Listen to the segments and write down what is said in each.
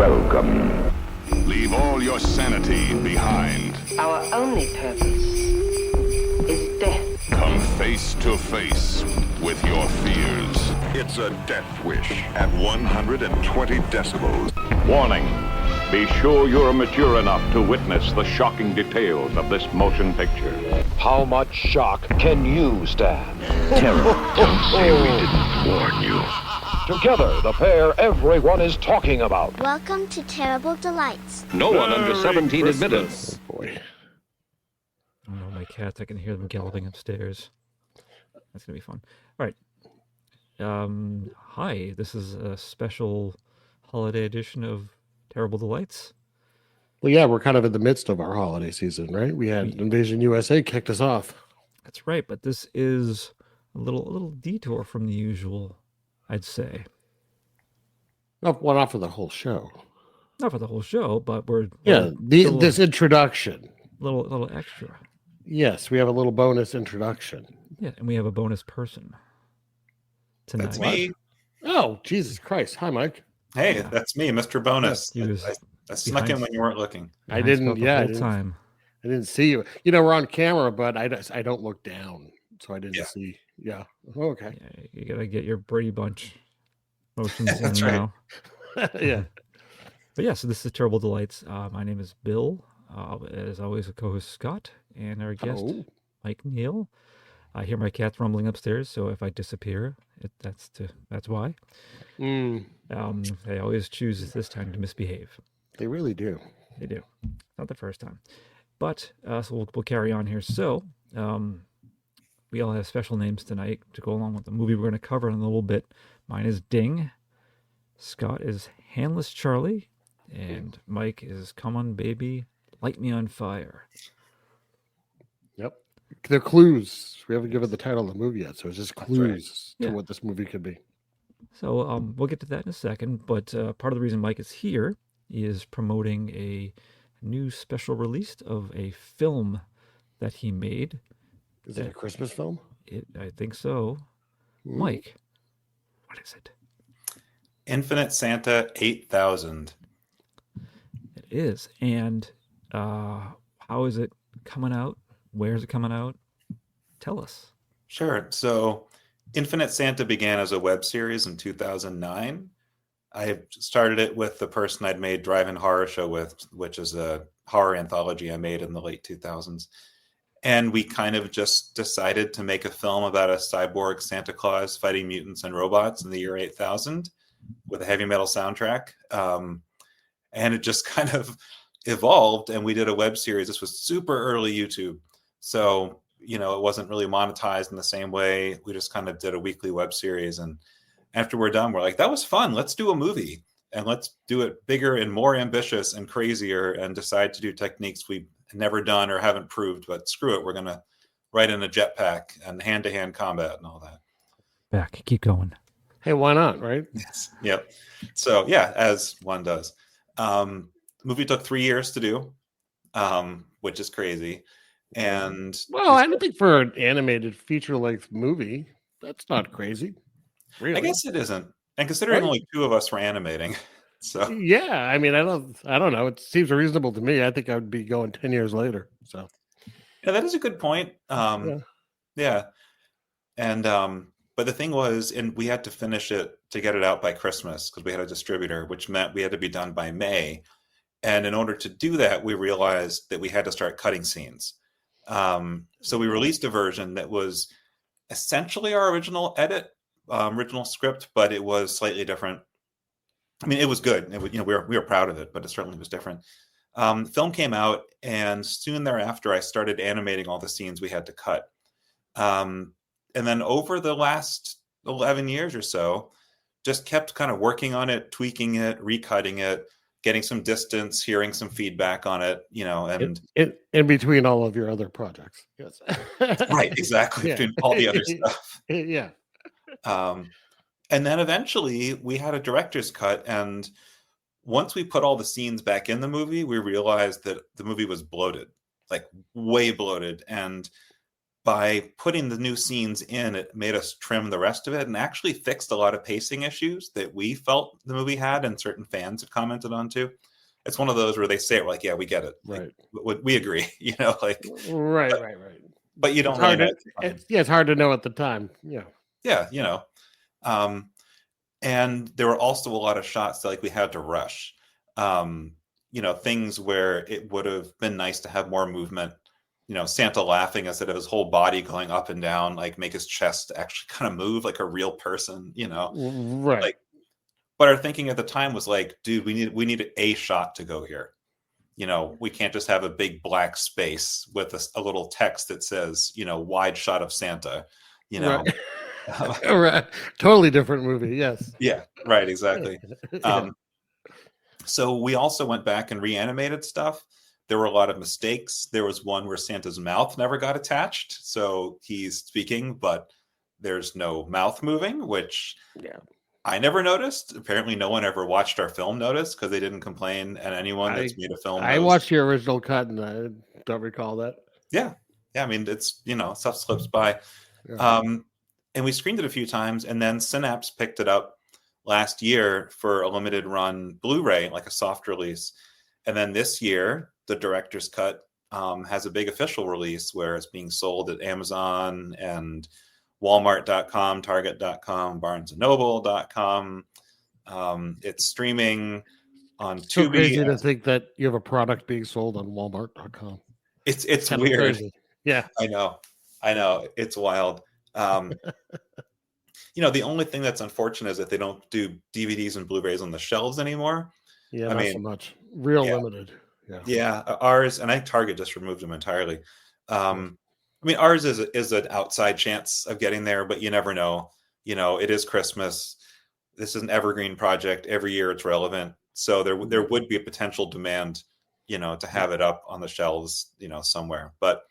welcome. Leave all your sanity behind. Our only purpose is death. Come face to face with your fears. It's a death wish at 120 decibels. Warning. Be sure you're mature enough to witness the shocking details of this motion picture. How much shock can you stand? Terror. Don't say we didn't warn you. Together, the pair everyone is talking about. Welcome to Terrible Delights. No one under 17 admitted. Oh boy. Oh no, my cats, I can hear them galloping upstairs. That's gonna be fun. All right. Hi, this is a special holiday edition of Terrible Delights. Well, yeah, we're kind of in the midst of our holiday season, right? We had Invasion USA kicked us off. That's right, but this is a little detour from the usual, I'd say. Not for the whole show. Not for the whole show, but we're this introduction. Little extra. Yes, we have a little bonus introduction. Yeah, and we have a bonus person tonight. That's me. Oh, Jesus Christ! Hi, Mike. Hey, that's me, Mr. Bonus. I snuck in when you weren't looking. I didn't. Yeah, I didn't see you. You know, we're on camera, but I don't look down, so I didn't see. Yeah. Oh, okay. Yeah, you gotta get your Brady Bunch motions in That's right. now. Yeah. But yeah, so this is Terrible Delights. My name is Bill. As always, a co-host Scott, and our guest Mike Neal. I hear my cats rumbling upstairs, so if I disappear, that's why. They always choose this time to misbehave. They really do. They do. Not the first time. But so we'll carry on here. So we all have special names tonight to go along with the movie we're going to cover in a little bit. Mine is Ding. Scott is Handless Charlie. And Mike is Come On Baby, Light Me on Fire. Yep. They're clues. We haven't given the title of the movie yet, so it's just clues to what this movie could be. So we'll get to that in a second. But part of the reason Mike is here is promoting a new special release of a film that he made. Is it a Christmas film? I think so. Mike, what is it? Infinite Santa 8000. It is. And how is it coming out? Where is it coming out? Tell us. Sure. So Infinite Santa began as a web series in 2009. I started it with the person I'd made Drive-In Horror Show with, which is a horror anthology I made in the late 2000s. And we kind of just decided to make a film about a cyborg Santa Claus fighting mutants and robots in the year 8000 with a heavy metal soundtrack. And it just kind of evolved, and we did a web series. This was super early YouTube. So, it wasn't really monetized in the same way. We just kind of did a weekly web series. And after we're done, we're like, that was fun. Let's do a movie, and let's do it bigger and more ambitious and crazier, and decide to do techniques we've never done or haven't proved. But screw it. We're going to write in a jetpack and hand-to-hand combat and all that. Back. Keep going. Hey, why not, right? Yes. Yep. So, as one does. Movie took 3 years to do, which is crazy. And I don't think for an animated feature-length movie, that's not crazy. Really, I guess it isn't. And considering only two of us were animating, so yeah, I mean, I don't know. It seems reasonable to me. I think I would be going 10 years later. So yeah, that is a good point. Yeah, and but the thing was, and we had to finish it to get it out by Christmas because we had a distributor, which meant we had to be done by May. And in order to do that, we realized that we had to start cutting scenes. So we released a version that was essentially our original original script, but it was slightly different. I mean, it was good. We were proud of it, but it certainly was different. Film came out, and soon thereafter, I started animating all the scenes we had to cut. And then over the last 11 years or so, just kept kind of working on it, tweaking it, recutting it, getting some distance, hearing some feedback on it, and in between all of your other projects. Yes. Right, exactly. Between all the other stuff. Yeah. And then eventually we had a director's cut. And once we put all the scenes back in the movie, we realized that the movie was bloated, like way bloated. And by putting the new scenes in, it made us trim the rest of it and actually fixed a lot of pacing issues that we felt the movie had and certain fans had commented on too. It's one of those where they say it, we're like, yeah, we get it. Right. Like, we agree, you know, like. Right. But you don't It's really hard know. it's hard to know at the time. Yeah. Yeah, you know. And there were also a lot of shots that like we had to rush. You know, things where it would have been nice to have more movement. You know, Santa laughing instead of his whole body going up and down, like make his chest actually kind of move like a real person, you know. Right. Like, but our thinking at the time was like, dude, we need a shot to go here. You know, we can't just have a big black space with a little text that says, you know, wide shot of Santa, you know. Right. Right. Totally different movie. Yes. Yeah, right. Exactly. Yeah. So we also went back and reanimated stuff. There were a lot of mistakes. There was one where Santa's mouth never got attached. So he's speaking, but there's no mouth moving, which I never noticed. Apparently no one ever watched our film noticed because they didn't complain, and anyone that's made a film I knows. watched the original cut and I don't recall that. Yeah. I mean, it's, you know, stuff slips by. Yeah. And we screened it a few times, and then Synapse picked it up last year for a limited run Blu-ray, like a soft release. And then this year, the director's cut has a big official release where it's being sold at Amazon and Walmart.com, Target.com, BarnesandNoble.com. It's streaming on Tubi. So crazy to think that you have a product being sold on Walmart.com. It's Kind of weird. crazy. Yeah. I know. It's wild. You know, the only thing that's unfortunate is that they don't do DVDs and Blu-rays on the shelves anymore. Yeah, I not mean, so much. Real limited. Yeah, ours, and I think Target just removed them entirely. I mean, ours is an outside chance of getting there, but you never know. You know, it is Christmas. This is an evergreen project. Every year it's relevant. So there would be a potential demand, you know, to have it up on the shelves, you know, somewhere. But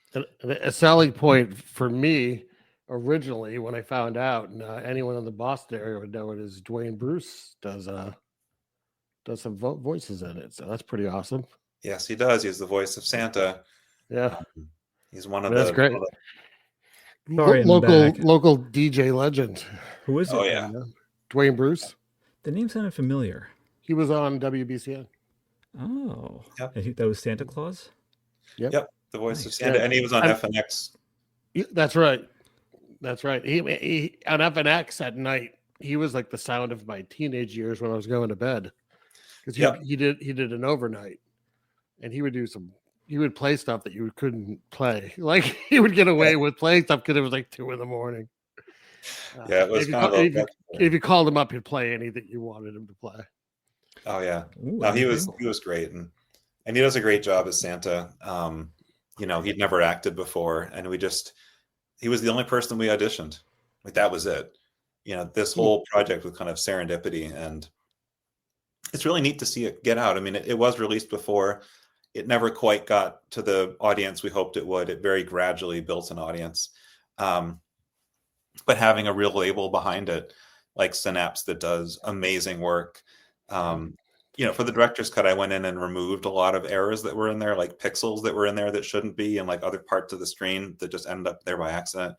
a selling point for me originally when I found out, and anyone in the Boston area would know it, is Dwayne Bruce does some voices in it. So that's pretty awesome. Yes, he does. He's the voice of Santa. Yeah. He's one of That's great. Sorry, local DJ legend. Who is it? Oh, yeah. Dwayne Bruce. The name sounded familiar. He was on WBCN. Oh. Yep. That was Santa Claus? Yep. The voice of Nice. Santa. And he was on FNX. That's right. That's right. He on FNX at night. He was like the sound of my teenage years when I was going to bed. Because he did an overnight, and he would play stuff that you couldn't play. Like he would get away with playing stuff because it was like 2 a.m. Yeah, it was if you called him up, he'd play anything you wanted him to play. Oh yeah. Ooh, No, he was great, and he does a great job as Santa. You know, he'd never acted before, and he was the only person we auditioned. Like that was it. You know, this whole project was kind of serendipity, and it's really neat to see it get out. I mean, it was released before. It never quite got to the audience we hoped it would. It very gradually built an audience. But having a real label behind it, like Synapse, that does amazing work. You know, for the director's cut, I went in and removed a lot of errors that were in there, like pixels that were in there that shouldn't be, and like other parts of the screen that just ended up there by accident.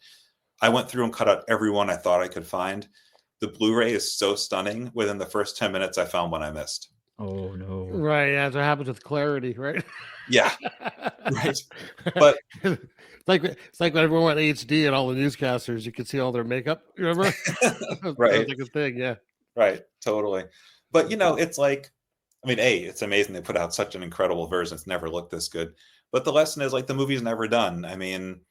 I went through and cut out every one I thought I could find. The Blu-ray is so stunning. Within the first 10 minutes, I found one I missed. Oh no! Right, yeah, that's what happens with clarity, right? Yeah, right. But it's like when everyone went HD and all the newscasters, you could see all their makeup. You remember? Right, that was like a thing. Yeah, right, totally. But you know, it's like, I mean, it's amazing they put out such an incredible version. It's never looked this good. But the lesson is like the movie's never done. I mean,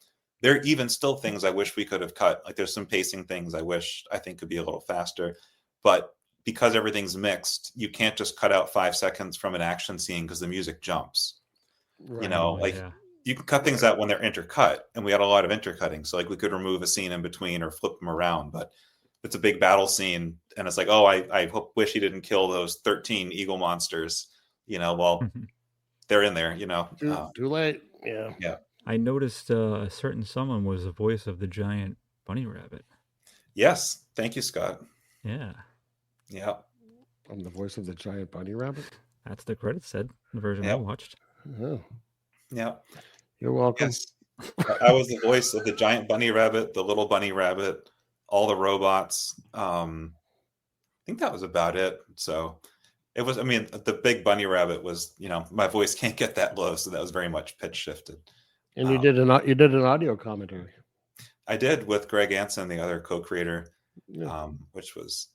there are even still things I wish we could have cut. Like there's some pacing things I think could be a little faster. But because everything's mixed, you can't just cut out 5 seconds from an action scene because the music jumps. right. You know, you can cut things out when they're intercut, and we had a lot of intercutting. So like we could remove a scene in between or flip them around. But it's a big battle scene, and it's like, oh, I wish he didn't kill those 13 eagle monsters. You know, well, they're in there. You know, Too late. Yeah. Yeah. I noticed a certain someone was the voice of the giant bunny rabbit. Yes, thank you, Scott. Yeah, Yeah. I'm the voice of the giant bunny rabbit. that's the credits said. The version I Yep. watched. Oh, Yeah. you're welcome. Yes. I was the voice of the giant bunny rabbit, the little bunny rabbit, all the robots. I think that was about it. So it was, I mean, the big bunny rabbit was, my voice can't get that low, so that was very much pitch shifted. And you did an audio commentary. I did with Greg Anson, the other co-creator, which was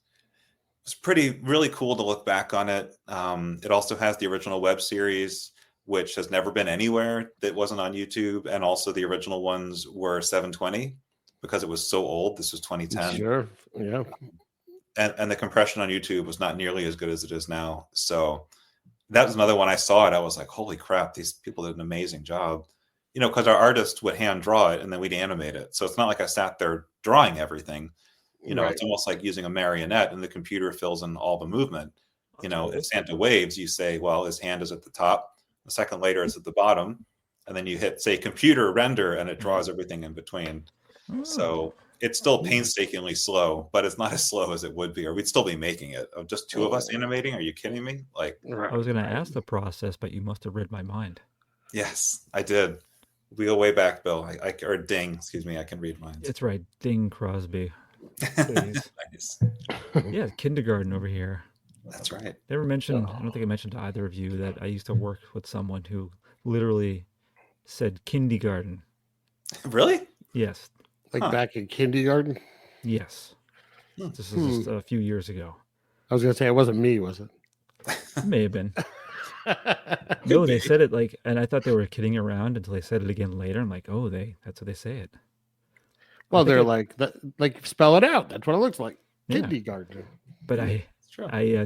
really cool to look back on it. It also has the original web series, which has never been anywhere that wasn't on YouTube, and also the original ones were 720 because it was so old. This was 2010. Sure, yeah. And the compression on YouTube was not nearly as good as it is now. So that was another one I saw it. I was like, holy crap, these people did an amazing job. Because our artist would hand draw it and then we'd animate it. So it's not like I sat there drawing everything. Right. It's almost like using a marionette and the computer fills in all the movement. If Santa waves, you say, well, his hand is at the top. A second later, it's at the bottom. And then you hit, say, computer render, and it draws everything in between. So it's still painstakingly slow, but it's not as slow as it would be, or we'd still be making it. Of just two of us animating? Are you kidding me? Like, I was going to ask the process, but you must have read my mind. Yes, I did. We go way back, Bill. Or Ding, excuse me. I can read mine. It's right. Ding Crosby. Nice. Yeah, kindergarten over here. That's right. Never mentioned, I don't think I mentioned to either of you that I used to work with someone who literally said kindergarten. Really? Yes. Like back in kindergarten? Yes. This is just a few years ago. I was going to say, it wasn't me, was it? It may have been. No, they said it like, and I thought they were kidding around until they said it again later. I'm like, oh, that's what they say it. Well, they're like spell it out. That's what it looks like. Yeah. Kindergarten. But I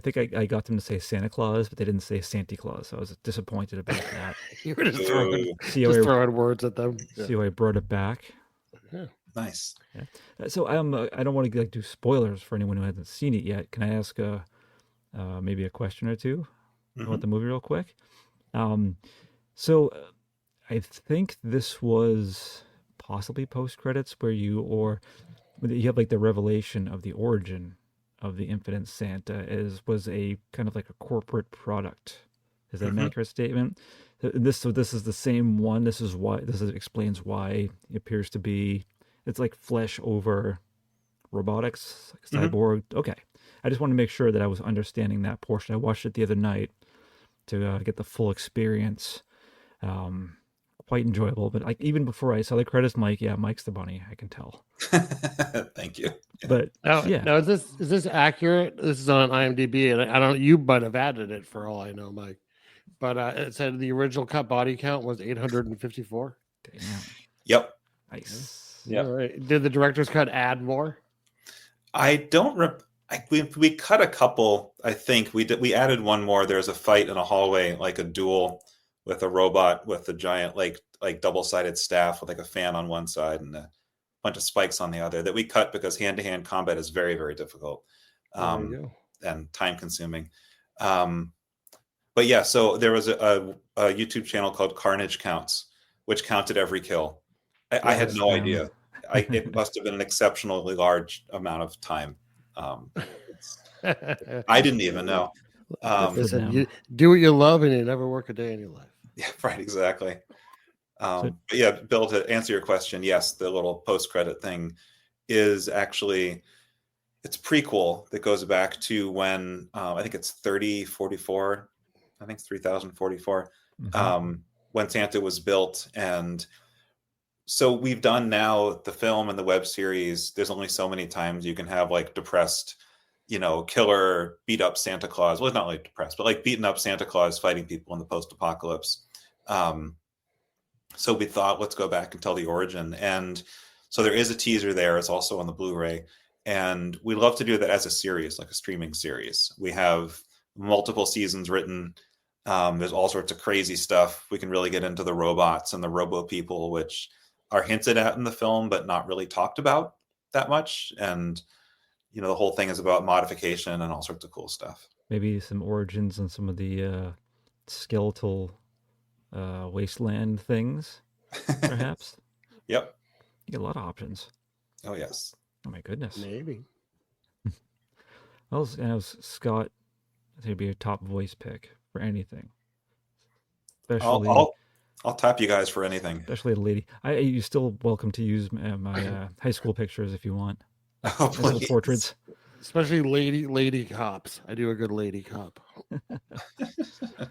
think I got them to say Santa Claus, but they didn't say Santa Claus. So I was disappointed about that. You were just throwing words at them. See how I brought it back. Yeah. Nice. Yeah. So I don't want to do spoilers for anyone who hasn't seen it yet. Can I ask maybe a question or two about the movie real quick? So I think this was possibly post credits where you have like the revelation of the origin of the Infinite Santa was a kind of like a corporate product. Is that an accurate statement? This is the same one. This explains why it appears to be. It's like flesh over robotics, like cyborg. Okay, I just want to make sure that I was understanding that portion. I watched it the other night to get the full experience. Quite enjoyable, but like even before I saw the credits, I'm like, yeah, Mike's the bunny. I can tell. Thank you. But now, is this accurate? This is on IMDb, and I don't. You might have added it for all I know, Mike. But it said the original cut body count was 854. Damn. Yep. Nice. Yeah. Right. Did the director's cut add more? I don't. We cut a couple. I think we added one more. There's a fight in a hallway, like a duel with a robot with a giant like double-sided staff with like a fan on one side and a bunch of spikes on the other that we cut because hand-to-hand combat is very, very difficult and time-consuming. But yeah, so there was a YouTube channel called Carnage Counts, which counted every kill. I had no idea. It must have been an exceptionally large amount of time. I didn't even know. Listen, you do what you love and you never work a day in your life. Yeah, right, exactly. But yeah, Bill, to answer your question, yes, the little post-credit thing is actually, it's prequel that goes back to when, I think it's 3044, I think it's 3044, when Santa was built. And so we've done now the film and the web series. There's only so many times you can have like depressed, killer beat up Santa Claus. Well, not like depressed, but like beaten up Santa Claus fighting people in the post-apocalypse. So we thought, let's go back and tell the origin. And so there is a teaser there. It's also on the Blu-ray. And we love to do that as a series, like a streaming series. We have multiple seasons written. There's all sorts of crazy stuff. We can really get into the robots and the robo people, which are hinted at in the film, but not really talked about that much. And the whole thing is about modification and all sorts of cool stuff. Maybe some origins and some of the skeletal wasteland things, perhaps. Yep. You get a lot of options. Oh, yes. Oh, my goodness. Maybe. Well, Scott, I think it'd be a top voice pick for anything. Especially... I'll tap you guys for anything. Especially a lady. You're still welcome to use my high school pictures if you want. Oh, High school please. portraits. Especially lady cops. I do a good lady cop.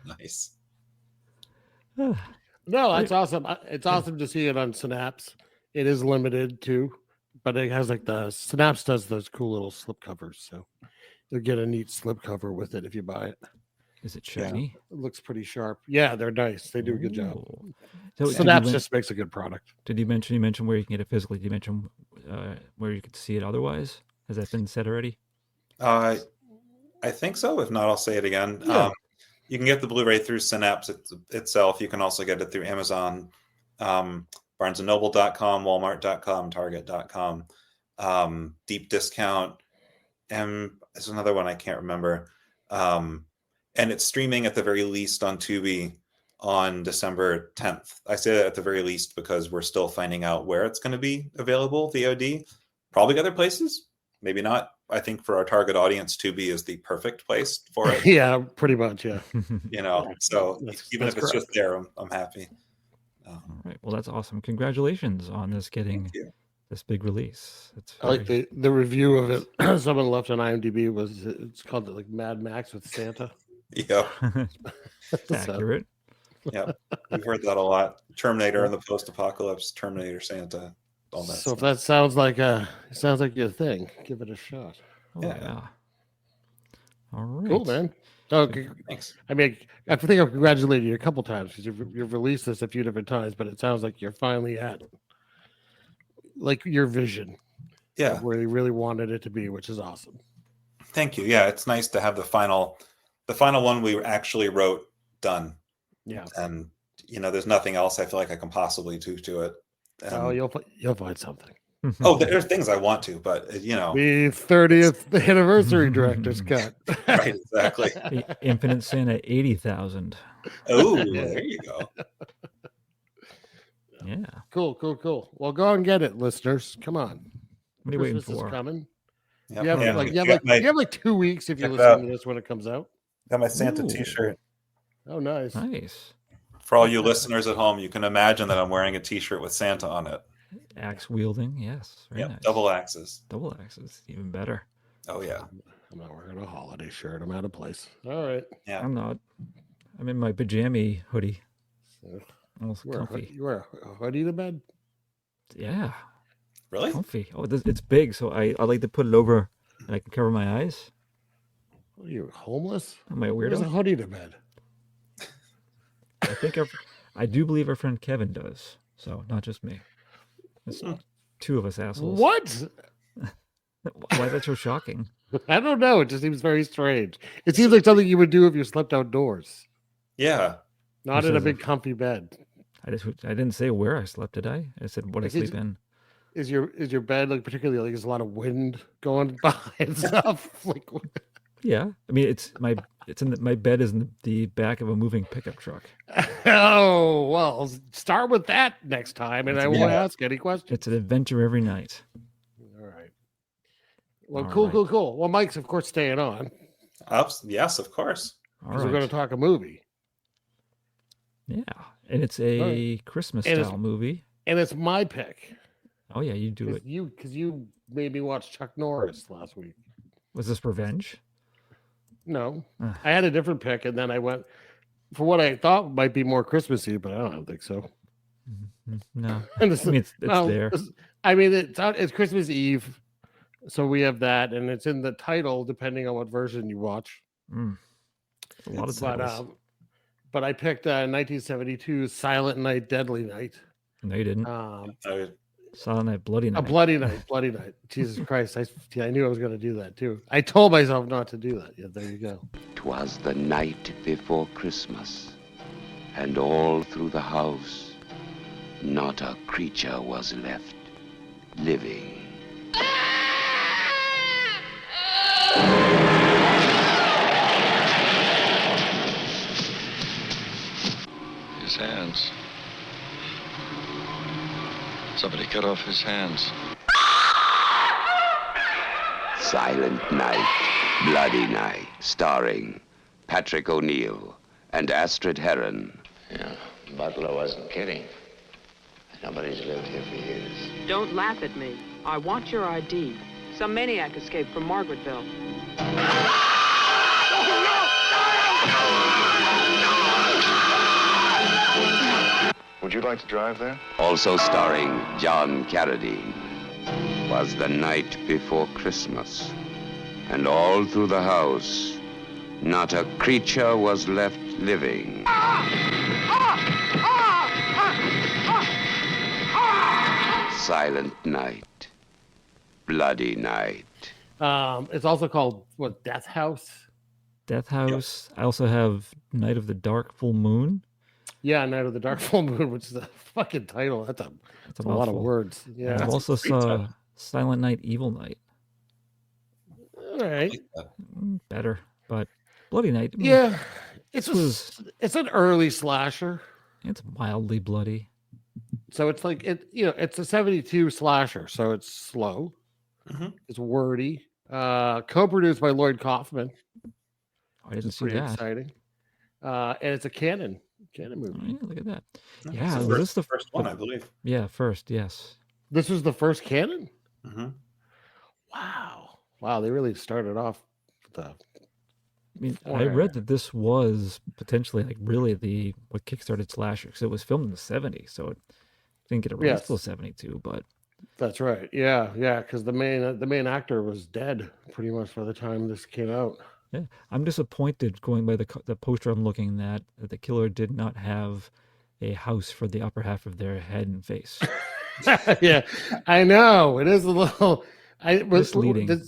Nice. No, that's awesome. It's awesome to see it on Synapse. It is limited too, but it has like the Synapse does those cool little slip covers, so you'll get a neat slip cover with it if you buy it. Is it shiny? It looks pretty sharp. Yeah, they're nice. They do a good job. Ooh. So Synapse just makes a good product. Did you mention where you can get it physically? Did you mention where you could see it otherwise? Has that been said already? I think so. If not, I'll say it again. Yeah. You can get the Blu-ray through Synapse itself. You can also get it through Amazon, BarnesandNoble.com, Walmart.com, Target.com, deep discount. And there's another one I can't remember. And it's streaming at the very least on Tubi on December 10th. I say that at the very least because we're still finding out where it's going to be available, VOD. Probably other places, maybe not. I think for our target audience, Tubi is the perfect place for it. Yeah, pretty much. Yeah. So even if it's correct. just there, I'm happy. All right. Well, that's awesome. Congratulations on this getting this big release. I like the review of it. Someone left on IMDb it's called like Mad Max with Santa. Yeah. Accurate. Yeah. We've heard that a lot. Terminator and the post-apocalypse, Terminator Santa, all that So stuff. if that sounds like your thing, give it a shot. Oh, yeah. All right. Cool, man. Oh, Thanks. I mean, I think I've congratulated you a couple times because you've released this a few different times, but it sounds like you're finally at like your vision. Yeah. Of where you really wanted it to be, which is awesome. Thank you. Yeah, it's nice to have the final one we actually wrote done. Yeah. And there's nothing else I feel like I can possibly do to it. Oh, you'll find something. Oh, there's things I want to, but The 30th anniversary director's cut. Right, exactly. The Infinite Santa 80,000. Oh, there you go. Yeah. Cool. Well, go and get it, listeners. Come on. What are you waiting Christmas for? is coming. Yep. You have Yeah. you have like 2 weeks if you Check it listen out. to this when it comes out. Got my Santa Ooh. t-shirt. Oh, nice. Nice. For all you listeners at home, you can imagine that I'm wearing a t-shirt with Santa on it. Axe wielding. Yes. Very nice. Double axes. Double axes. Even better. Oh, yeah. I'm not wearing a holiday shirt. I'm out of place. All right. Yeah. I'm not. I'm in my pajama hoodie. So, Almost comfy. you wear a hoodie to bed? Yeah. Really? Comfy. Oh, it's big, so I like to put it over and I can cover my eyes. What are you, homeless? Am I a Where's a weirdo? hoodie to bed? I think I do believe our friend Kevin does. So not just me. It's two of us assholes. What? Why is that so shocking? I don't know. It just seems very strange. It seems like something you would do if you slept outdoors, Yeah. not Who in a says big it? comfy bed. I didn't say where I slept, did I? I said what I Like, did sleep you- in. Is your bed like particularly like there's a lot of wind going by and stuff? Like, Yeah. I mean my bed is in the back of a moving pickup truck. oh well, start with that next time, and I won't ask any questions. It's an adventure every night. All right. Well, All cool. right. Well, Mike's of course staying on Yes, of course. All because right. we're going to talk a movie, Yeah. And it's a Christmas And it's- style movie. and it's my pick. Oh yeah, you do it. Because you made me watch Chuck Norris last week. Was this revenge? No, Ugh. I had a different pick, and then I went for what I thought might be more Christmassy, but I don't think so. No. And I mean, it's there. I mean, it's Christmas Eve, so we have that, and it's in the title, depending on what version you watch. Mm. A lot of But, titles. but I picked 1972 Silent Night, Deadly Night. No, you didn't. Silent Night, Bloody Night. A Bloody Night. Jesus Christ. I knew I was going to do that too. I told myself not to do that. Yeah, there you go. 'Twas the night before Christmas, and all through the house, not a creature was left living. His hands. Somebody cut off his hands. Silent Night, Bloody Night, starring Patrick O'Neill and Astrid Heron. Yeah, Butler wasn't kidding. Nobody's lived here for years. Don't laugh at me. I want your ID. Some maniac escaped from Margaretville. Would you like to drive there? Also starring John Carradine, was the night before Christmas. And all through the house, not a creature was left living. Silent night. Bloody night. It's also called what? Death House. Death House. Yep. I also have Night of the Dark Full Moon. Yeah, Night of the Dark Full Moon, which is a fucking title. That's a lot of words. Yeah. I also saw Silent Night, Evil Night. All right. Better, but Bloody Night. Yeah, it's an early slasher. It's mildly bloody. So it's like it's a 72 slasher, so it's slow. Mm-hmm. It's wordy. Co-produced by Lloyd Kaufman. I didn't see pretty that. Exciting. And it's a canon movie. Oh, yeah, look at that. No, yeah, was this the first one, I believe? Yeah, first, yes. This was the first canon? Mm-hmm. Wow, they really started off with the... I mean, I read that this was potentially like really what kickstarted slasher, because it was filmed in the 70s, so it didn't get released until 72, but... That's right. Yeah, because the main actor was dead pretty much by the time this came out. Yeah, I'm disappointed going by the poster I'm looking that the killer did not have a house for the upper half of their head and face. Yeah, I know. It is a little misleading.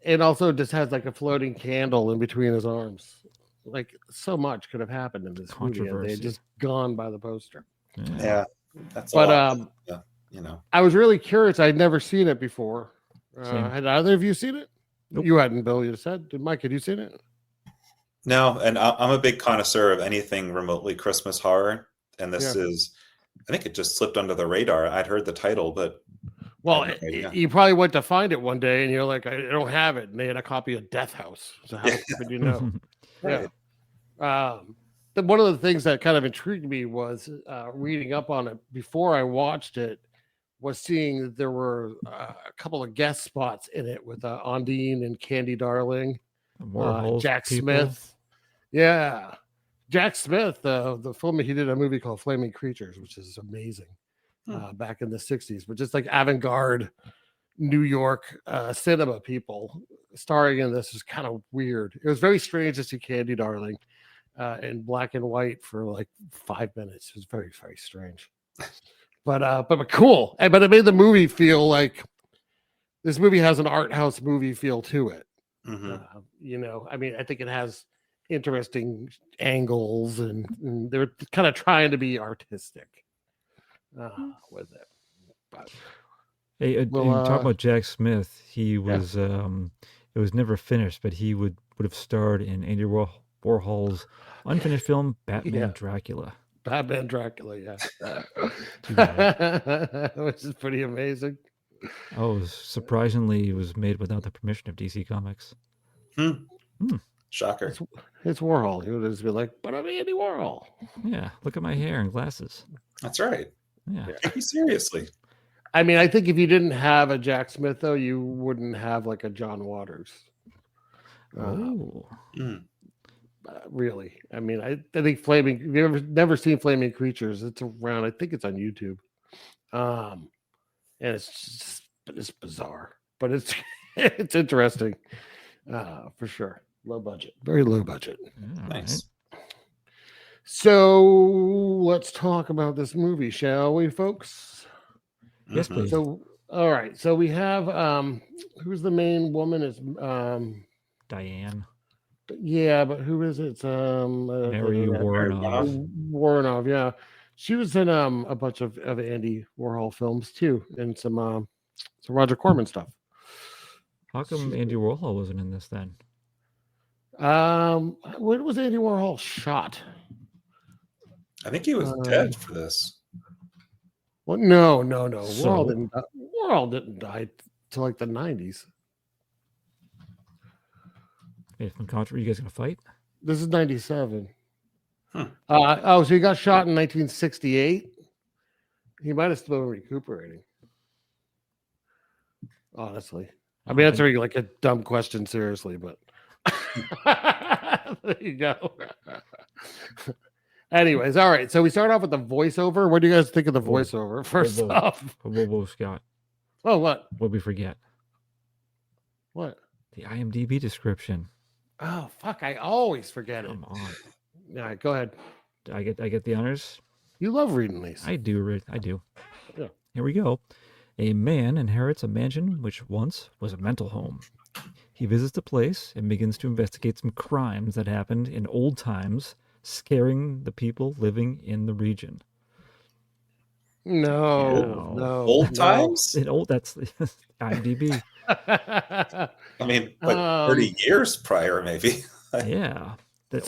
It also just has like a floating candle in between his arms. Like so much could have happened in this movie, and they just gone by the poster. Yeah, that's. But yeah, I was really curious. I'd never seen it before. Had either of you seen it? Nope. You hadn't, Bill. You said, Mike, had you seen it? No, and I'm a big connoisseur of anything remotely Christmas horror, and this is. I think it just slipped under the radar. I'd heard the title, but you probably went to find it one day, and you're like, I don't have it, and they had a copy of Death House. So how could you know? Right. Yeah. One of the things that kind of intrigued me was reading up on it before I watched it. Was seeing that there were a couple of guest spots in it with Ondine and Candy Darling, Jack Smith. Yeah, Jack Smith. The film he did a movie called Flaming Creatures, which is amazing, back in the 60s. But just like avant-garde New York cinema people starring in this is kind of weird. It was very strange to see Candy Darling in black and white for like 5 minutes. It was very, very strange. But cool. But it made the movie feel like this movie has an art house movie feel to it. Mm-hmm. I mean, I think it has interesting angles, and they're kind of trying to be artistic with it. But hey, talk about Jack Smith. He was it was never finished, but he would have starred in Andy Warhol's unfinished film Batman Dracula. Batman Dracula, yeah. Which is pretty amazing. Oh, surprisingly, it was made without the permission of DC Comics. Shocker. It's Warhol. He would just be like, but I'm Andy Warhol. Yeah, look at my hair and glasses. That's right. Yeah. Take me seriously. I mean, I think if you didn't have a Jack Smith, though, you wouldn't have like a John Waters. Really, I mean, I think Flaming. If you've never seen Flaming Creatures, it's around. I think it's on YouTube, and it's bizarre, but it's it's interesting, for sure. Low budget, very low budget. Nice. Right. So let's talk about this movie, shall we, folks? Yes, please. So, all right. So we have who's the main woman? Is Diane. Yeah, but who is it? It's Mary Warrenov. Warrenov, yeah. She was in a bunch of Andy Warhol films too, and some Roger Corman stuff. How come Andy Warhol wasn't in this then? When was Andy Warhol shot? I think he was dead for this. Well, no. So? Warhol didn't die till like the 90s. Hey, you guys gonna fight? This is 97. So he got shot in 1968. He might have still been recuperating. Honestly, I'm answering like a dumb question seriously, but there you go. Anyways, all right. So we start off with the voiceover. What do you guys think of the voiceover? First off, whoa, Scott. Oh, what? What'd we forget? What? The IMDb description. Oh, fuck! I always forget it. Come on. All right, go ahead. I get the honors. You love reading these. I do. Yeah. Here we go. A man inherits a mansion which once was a mental home. He visits the place and begins to investigate some crimes that happened in old times, scaring the people living in the region. No. Old times? That's IMDb. I mean, like 30 years prior, maybe. Yeah.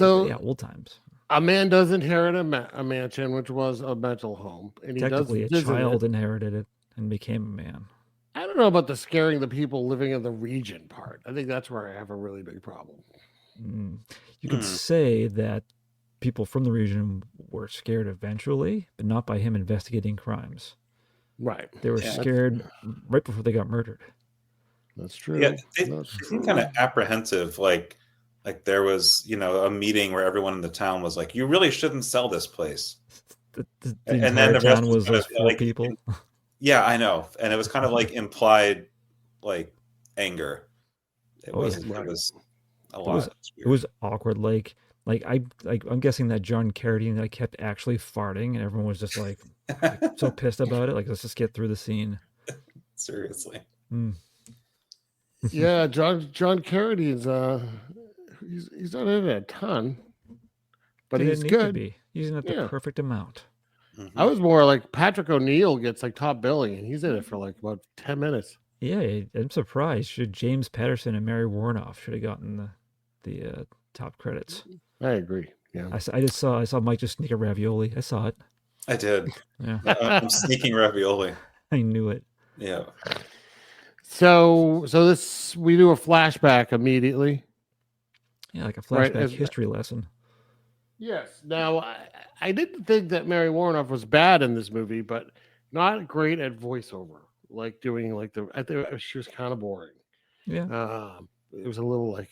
Old times. A man does inherit a mansion, which was a mental home, and he Technically, does a child inherited it and became a man. I don't know about the scaring the people living in the region part. I think that's where I have a really big problem. You could say that people from the region were scared eventually, but not by him investigating crimes. Right. They were scared right before they got murdered. That's true. Yeah, they seem kind of apprehensive. Like there was, a meeting where everyone in the town was like, "You really shouldn't sell this place." And then the town was like 4 people. Yeah, I know, and it was kind of like implied, like anger. It was a lot. It was awkward. I'm guessing that John Carradine kept actually farting, and everyone was just like so pissed about it. Like, let's just get through the scene. Seriously. Yeah, John Carradine's he's not in it a ton, but he's good. He's in it the perfect amount. I was more like Patrick O'Neill gets like top billing, and he's in it for like about 10 minutes. Yeah, I'm surprised. James Patterson and Mary Warnoff should have gotten the top credits. I agree. Yeah, I saw Mike just sneak a ravioli. I saw it. I did. Yeah, I'm sneaking ravioli. I knew it. Yeah. So we do a flashback immediately. Yeah, like a flashback history lesson. Yes. Now, I didn't think that Mary Warnoff was bad in this movie, but not great at voiceover. Like doing I think she was kind of boring. Yeah. It was a little a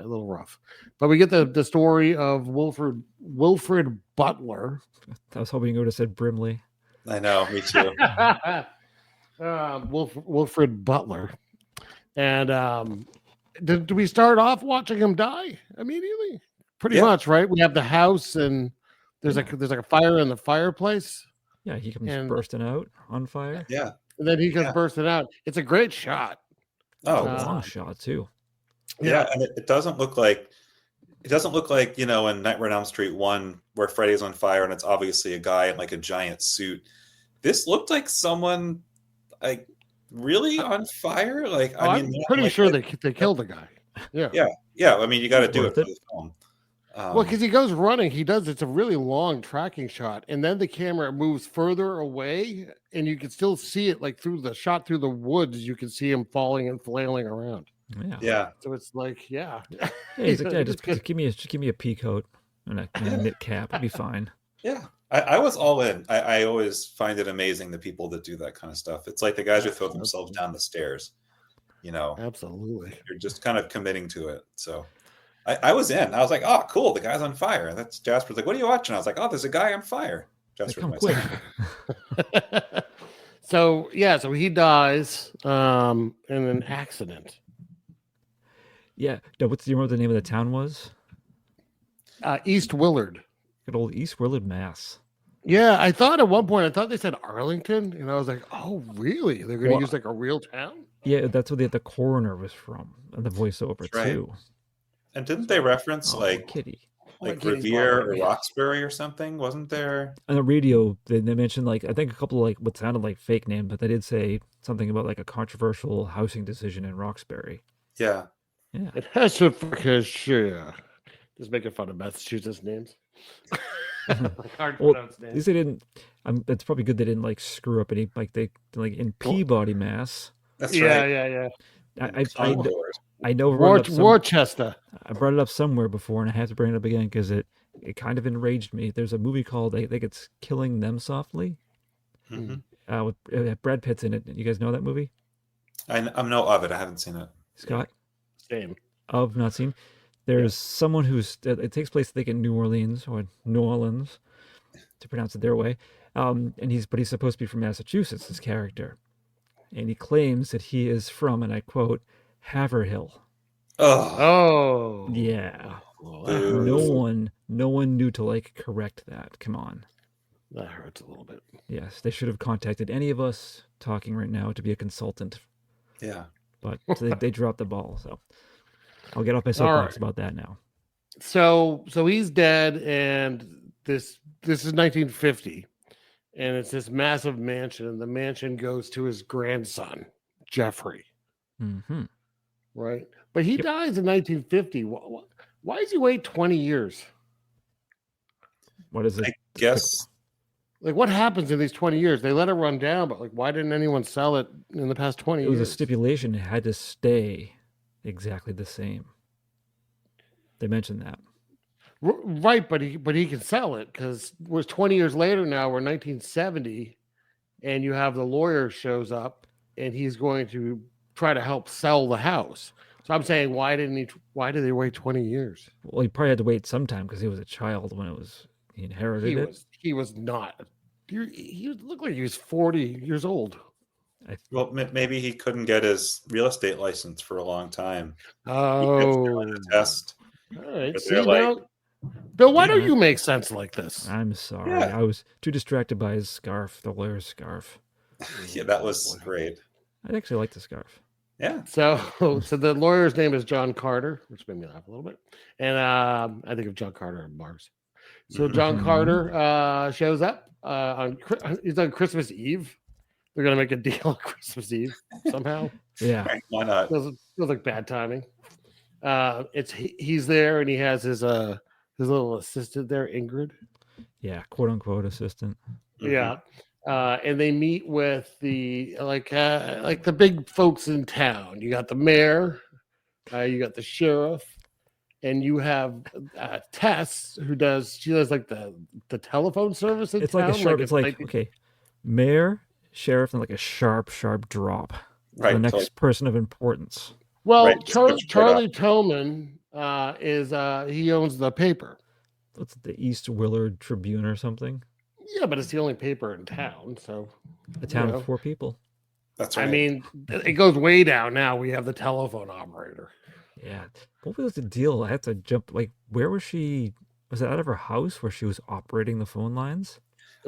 little rough. But we get the story of Wilfred Butler. I was hoping you would have said Brimley. I know, me too. Wilfred Butler. And did we start off watching him die immediately? Pretty much, right? We have the house, and there's like a fire in the fireplace. Yeah, he comes bursting out on fire. Yeah, and then he comes bursting out. It's a great shot. Oh, long shot too. Yeah, and it doesn't look like in Nightmare on Elm Street 1 where Freddy's on fire and it's obviously a guy in like a giant suit. This looked like someone like really on fire. Like I'm pretty sure they killed the guy. Yeah. I mean, you got to do it for the film. Well, because he goes running, it's a really long tracking shot, and then the camera moves further away, and you can still see it like through the woods. You can see him falling and flailing around. Yeah. So it's like, he's like, just give me a pea coat and a knit cap, it'd be fine. Yeah, I was all in. I always find it amazing the people that do that kind of stuff. It's like the guys who throw themselves down the stairs. Absolutely. You're just kind of committing to it. So. I was in. I was like, "Oh, cool! The guy's on fire." That's Jasper's like, "What are you watching?" I was like, "Oh, there's a guy on fire." Jasper's come quick. So he dies in an accident. Yeah. No, do you remember what the name of the town was? East Willard. Good old East Willard, Mass. Yeah, I thought at one point they said Arlington, and I was like, "Oh, really? They're going to use like a real town?" Yeah, that's where the coroner was from, and the voiceover too. And didn't they reference Kitty, like Revere or Roxbury or something? Wasn't there on the radio? They mentioned I think a couple of what sounded like fake names, but they did say something about like a controversial housing decision in Roxbury. Yeah. It has to sure. Just making fun of Massachusetts names. Hard to pronounce names. At least they didn't. It's probably good they didn't screw up any in Peabody, Mass. That's right. Yeah. I know Worcester. I brought it up somewhere before, and I have to bring it up again because it it kind of enraged me. There's a movie called, I think it's Killing Them Softly, with Brad Pitt's in it. You guys know that movie? I know of it. I haven't seen it. Scott? Same. Of not seen. There's someone who's, it takes place, I think, in New Orleans, to pronounce it their way. And he's supposed to be from Massachusetts, this character. And he claims that he is from, and I quote, Haverhill. Oh. Yeah. Boo. No one knew to like correct that. Come on. That hurts a little bit. Yes, they should have contacted any of us talking right now to be a consultant. Yeah. But they dropped the ball, so I'll get off my soapbox about that now. So he's dead, and this is 1950, and it's this massive mansion, and the mansion goes to his grandson, Jeffrey. Mm-hmm. Right, but he dies in 1950. Why does he wait 20 years? What is it? I guess. Like, what happens in these 20 years? They let it run down, but like, why didn't anyone sell it in the past 20 years? It was a stipulation; it had to stay exactly the same. They mentioned that. Right, but he can sell it because it was 20 years later now. We're 1970, and you have the lawyer shows up, and he's going to try to help sell the house. So I'm saying, why did they wait 20 years? Well, he probably had to wait some time because he was a child when he inherited it. He was not. He looked like he was 40 years old. Well, maybe he couldn't get his real estate license for a long time. Oh, test. All right. See, now, Bill, why don't you make sense like this? I'm sorry. Yeah. I was too distracted by his scarf, the lawyer's scarf. Yeah, that was great. I actually like the scarf. Yeah. So the lawyer's name is John Carter, which made me laugh a little bit. And I think of John Carter and Mars. So John Carter shows up he's on Christmas Eve. They're gonna make a deal on Christmas Eve somehow. Yeah. Right, why not? Feels like bad timing. He's there, and he has his little assistant there, Ingrid. Yeah, quote unquote assistant. Yeah. And they meet with the the big folks in town. You got the mayor, you got the sheriff, and you have Tess, who does like the telephone service in It's town. like a sharp. It's like okay, mayor, sheriff, and like a sharp drop. Right. The next person of importance. Well, Right, Charlie Tillman is he owns the paper. What's it, the East Willard Tribune or something? Yeah, but it's the only paper in town, so A town of 4 people. That's right. I mean, it goes way down now. We have the telephone operator. Yeah. What was the deal? I had to jump. Like, where was she? Was it out of her house where she was operating the phone lines?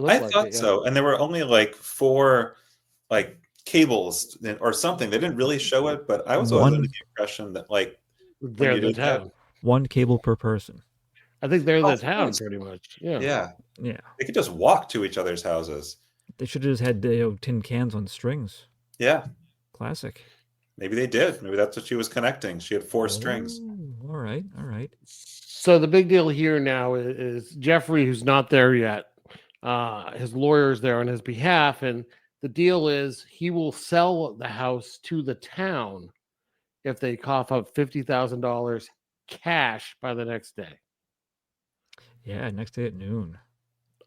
I thought so. And there were only like 4 like cables or something. They didn't really show it, but I was always under the impression that like they're in the town. 1 cable per person. I think they're in the town pretty much. Yeah. Yeah. Yeah. They could just walk to each other's houses. They should have just had tin cans on strings. Yeah. Classic. Maybe they did. Maybe that's what she was connecting. She had 4 strings. All right. So the big deal here now is Jeffrey, who's not there yet. His lawyer's there on his behalf, and the deal is he will sell the house to the town if they cough up $50,000 cash by the next day. Yeah, next day at noon.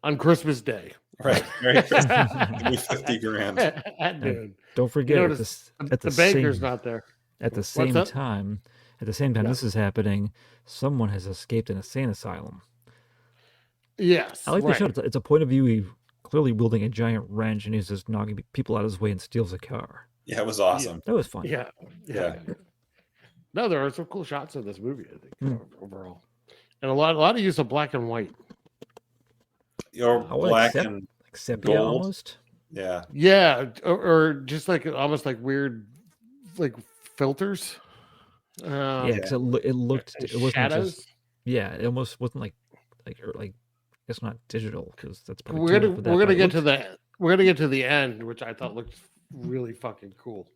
On Christmas Day. Right. Merry Christmas. Give me 50 grand. At noon. Don't forget, the baker's not there. At the same time, this is happening, someone has escaped an insane asylum. Yes. I like the shot. It's a point of view. He's clearly wielding a giant wrench, and he's just knocking people out of his way and steals a car. Yeah, it was awesome. That was fun. Yeah. No, there are some cool shots in this movie, I think, overall. And a lot of use of black and white. Or black and like sepia gold. almost. Yeah. Yeah, or just like almost like weird, like filters. Yeah, because it looked it wasn't shadows. just. Yeah, it almost wasn't like it's not digital because that's probably We're gonna get to the end, which I thought looked really fucking cool.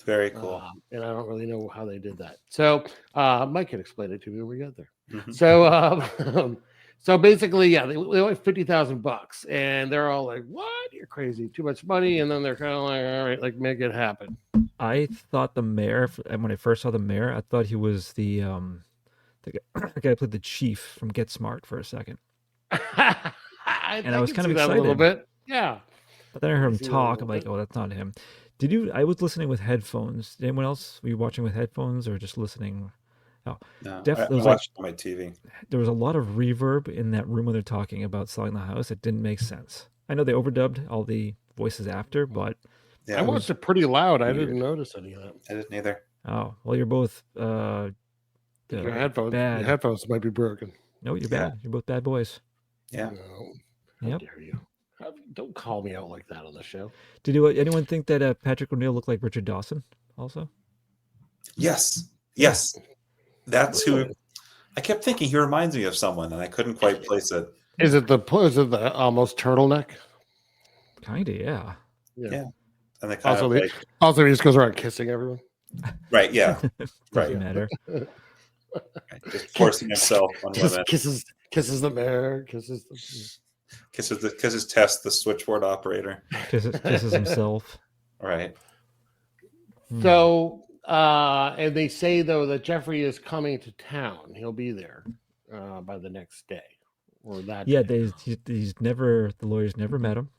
Very cool. And I don't really know how they did that. So Mike can explain it to me when we get there. Mm-hmm. So basically, yeah, they want $50,000, and they're all like, "What? You're crazy! Too much money!" And then they're kind of like, "All right, like make it happen." I thought the mayor, when I first saw the mayor, I thought he was the the guy who played the chief from Get Smart for a second. I was can kind of see that a little excited. bit. Yeah. But then I heard him see that a talk. little I'm like, bit. oh, that's not him. Did you? I was listening with headphones. Did anyone else? Were you watching with headphones or just listening? Oh, No, definitely. I watched on my TV. There was a lot of reverb in that room when they're talking about selling the house. It didn't make sense. I know they overdubbed all the voices after, but Yeah, I it was watched it pretty loud. I weird. didn't notice any of that. I didn't either. Oh, well, you're both Your headphones, bad. your headphones might be broken. No, you're bad. You're both bad boys. Yeah. No. How Yep. dare you? Don't call me out like that on the show. Did anyone think that Patrick O'Neill looked like Richard Dawson also? Yes. Yes. That's who I kept thinking he reminds me of someone, and I couldn't quite place it. Is it the almost turtleneck? Kinda, yeah. Yeah. And they kind Also, of like, also he just goes around kissing everyone. right, yeah. Doesn't Right. matter. Just forcing himself on Just women. kisses the mayor, kisses Test the switchboard operator. Kisses himself. Right. So, and they say though that Jeffrey is coming to town. He'll be there by the next day, or that. Yeah, day. he's never. The lawyers never met him.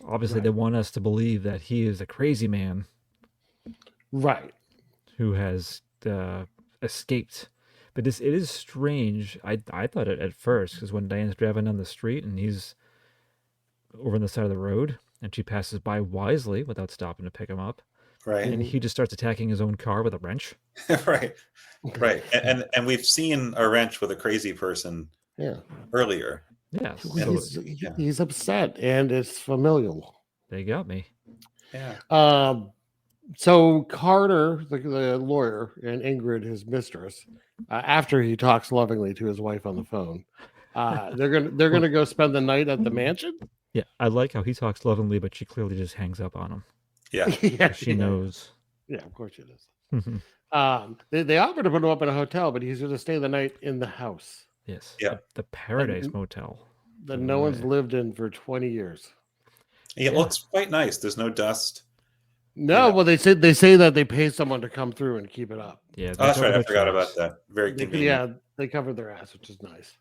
Obviously, Right. they want us to believe that he is a crazy man Right. who has escaped. But it is strange. I thought it at first because when Diane's driving down the street and he's over on the side of the road and she passes by wisely without stopping to pick him up, Right. and he just starts attacking his own car with a wrench. Right. Right. And we've seen a wrench with a crazy person Yeah. earlier. Yeah, He's upset and it's familial. they got me. Yeah. So Carter, the lawyer, and Ingrid, his mistress, after he talks lovingly to his wife on the phone, they're gonna go spend the night at the mansion. Yeah, I like how he talks lovingly, but she clearly just hangs up on him. Yeah. Yeah, She knows. Yeah, of course she does. They offered to put him up in a hotel, but he's going to stay the night in the house Yes. Yeah. The Paradise Motel. that no one's lived in for 20 years. It looks quite nice. There's no dust. No, well, they say that they pay someone to come through and keep it up. Yeah. Oh, that's right. I their forgot tracks. about that. Very convenient. Yeah, they covered their ass, which is nice.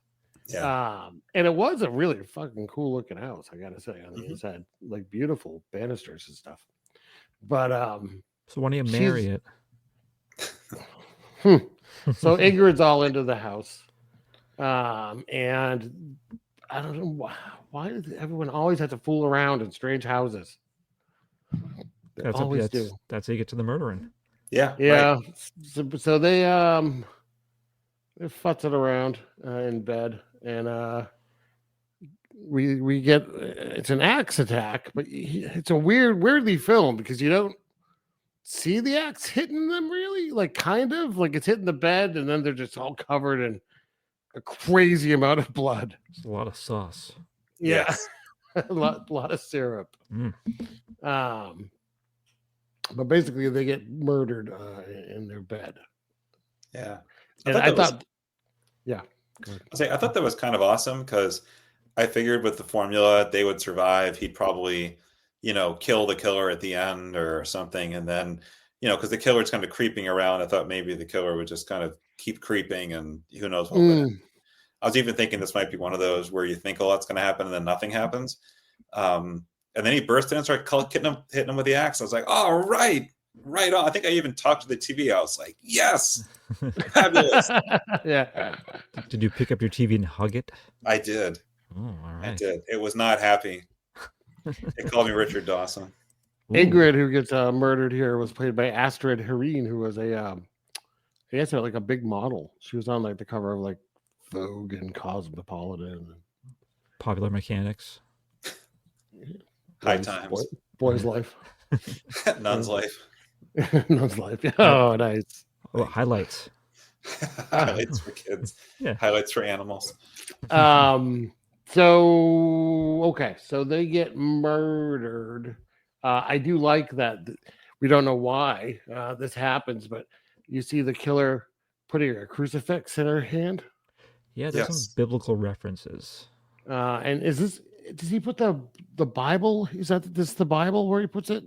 Yeah. And it was a really fucking cool looking house, I gotta say. On the Mhm. inside, like beautiful banisters and stuff. But So why don't you she's- marry it? so Ingrid's all into the house, and I don't know why does everyone always have to fool around in strange houses. They always do. That's how you get to the murdering. Yeah. Yeah. Right. So they're futzing around in bed, and we get it's an axe attack, but it's a weirdly filmed because you don't see the axe hitting them really, like kind of like it's hitting the bed, and then they're just all covered in a crazy amount of blood. It's a lot of sauce. Yeah, Yes. a lot of syrup. Mm. But basically, they get murdered in their bed. Yeah. And thought I that was- thought, yeah. Go ahead. I thought that was kind of awesome because I figured with the formula they would survive. He'd probably, kill the killer at the end or something, and then, because the killer's kind of creeping around. I thought maybe the killer would just kind of keep creeping, and who knows what. would happen. I was even thinking this might be one of those where you think a lot's going to happen and then nothing happens. And then he burst in and started hitting him with the axe. I was like, "Oh, right on." I think I even talked to the TV. I was like, "Yes, fabulous." Yeah. Did you pick up your TV and hug it? I did. Oh, all right. I did. It was not happy. It called me Richard Dawson. Ooh. Ingrid, who gets murdered here, was played by Astrid Hereen, who was I guess like a big model. She was on like the cover of like Vogue and Cosmopolitan. Popular Mechanics. High times. Boy's Life. Nun's life. Nun's Life. Oh, nice. Oh, highlights. Highlights for kids. Yeah. Highlights for animals. So they get murdered. I do like that. We don't know why this happens, but you see the killer putting a crucifix in her hand. Yeah, there's Yes. some biblical references. And does he put the Bible? Is this the Bible where he puts it?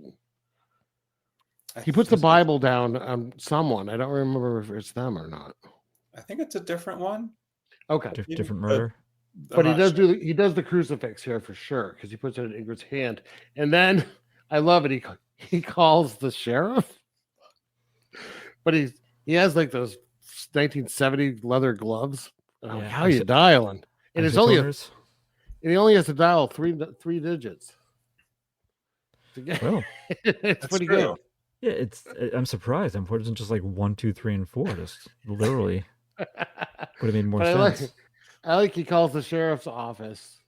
He puts the Bible down on someone. I don't remember if it's them or not. I think it's a different one. Okay. Different murder. But he does the crucifix here for sure because he puts it in Ingrid's hand, and then I love it. He calls the sheriff, but he has like those 1970 leather gloves. And I'm like, how are you dialing? And it's only and he only has to dial three digits. Well, it's pretty good. Yeah, I'm surprised. It wasn't just like 1, 2, 3, and 4. Just literally would have made more sense. I like he calls the sheriff's office,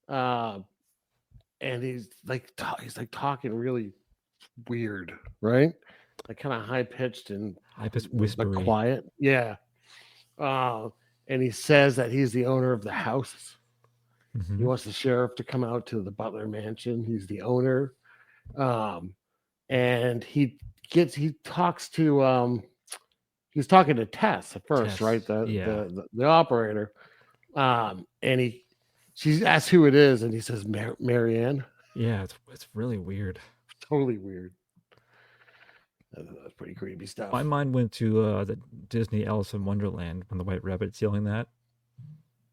and he's like talking really weird, right? Like kind of high pitched and whispery, quiet. Yeah. And he says that he's the owner of the house. Mm-hmm. He wants the sheriff to come out to the Butler mansion. He's the owner. And he's talking to Tess at first, right? The operator. And she asks who it is, and he says Marianne. Yeah, it's really weird. Totally weird. That's pretty creepy stuff. My mind went to the Disney Alice in Wonderland when the White Rabbit's yelling that.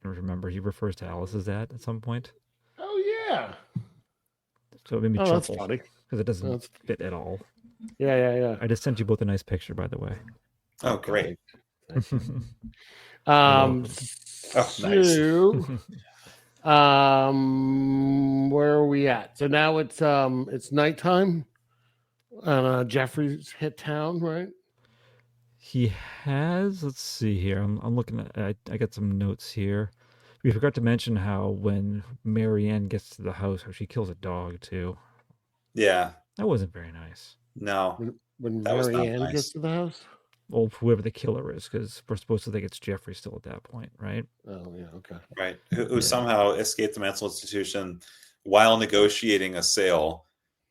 I remember he refers to Alice as that at some point. Oh yeah. So it made me chuckle. That's funny because it doesn't fit at all. Yeah. I just sent you both a nice picture, by the way. Oh, great. Nice. Where are we at? So now it's nighttime, and Jeffrey's hit town, right? He has. Let's see here. I'm looking at. I got some notes here. We forgot to mention how when Marianne gets to the house, how she kills a dog too. Yeah, that wasn't very nice. No, when Marianne gets to the house. Well, whoever the killer is, because we're supposed to think it's Jeffrey still at that point, right? Oh yeah, okay. Right, who somehow escaped the mental institution while negotiating a sale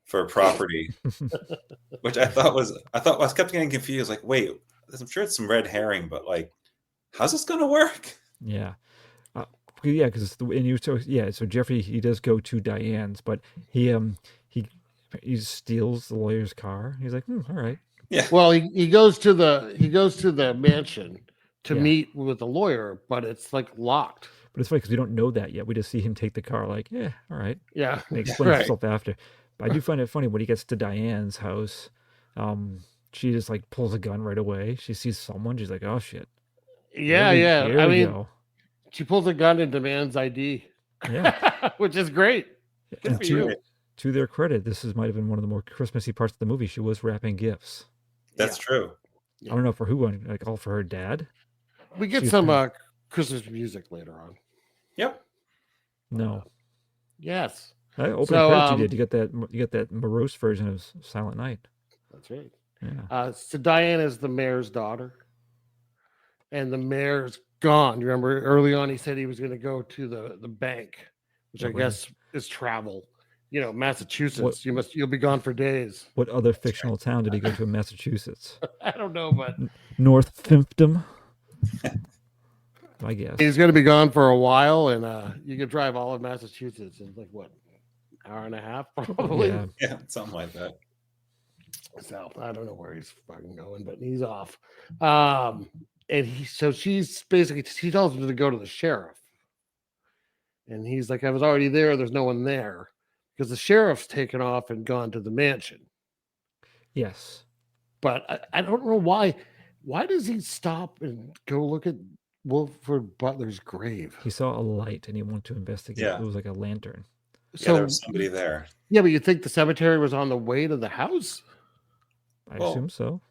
for property, which I was kept getting confused. Like, wait, I'm sure it's some red herring, but like, how's this gonna work? Yeah. So Jeffrey, he does go to Diane's, but he steals the lawyer's car. He's like, all right. Yeah. Well, he goes to the mansion to meet with the lawyer, but it's like locked. But it's funny because we don't know that yet. We just see him take the car, like, yeah, all right. Yeah. And he explains himself after. But I do find it funny when he gets to Diane's house. She just like pulls a gun right away. She sees someone. She's like, oh shit. Yeah. I mean, she pulls a gun and demands ID. Yeah. Which is great. And to their credit, might have been one of the more Christmassy parts of the movie. She was wrapping gifts. That's true. I don't know for who, like all for her dad. We get some Christmas music later on. Yep. No. Yes. Opening credits you did. You get that morose version of Silent Night. That's right. Yeah. So Diane is the mayor's daughter, and the mayor's gone. You remember early on he said he was going to go to the bank, which I guess is travel. You know, Massachusetts. You'll be gone for days. What other fictional town did he go to in Massachusetts? I don't know, but North Fimpdom. I guess he's going to be gone for a while, and you could drive all of Massachusetts in like what, hour and a half, probably. Yeah, something like that. So I don't know where he's fucking going, but he's off. And she's basically, she tells him to go to the sheriff, and he's like, I was already there. There's no one there. Because the sheriff's taken off and gone to the mansion. Yes. But I don't know why. Why does he stop and go look at Wilford Butler's grave? He saw a light and he wanted to investigate. Yeah. It was like a lantern. So there was somebody there. Yeah, but you think the cemetery was on the way to the house? I assume so.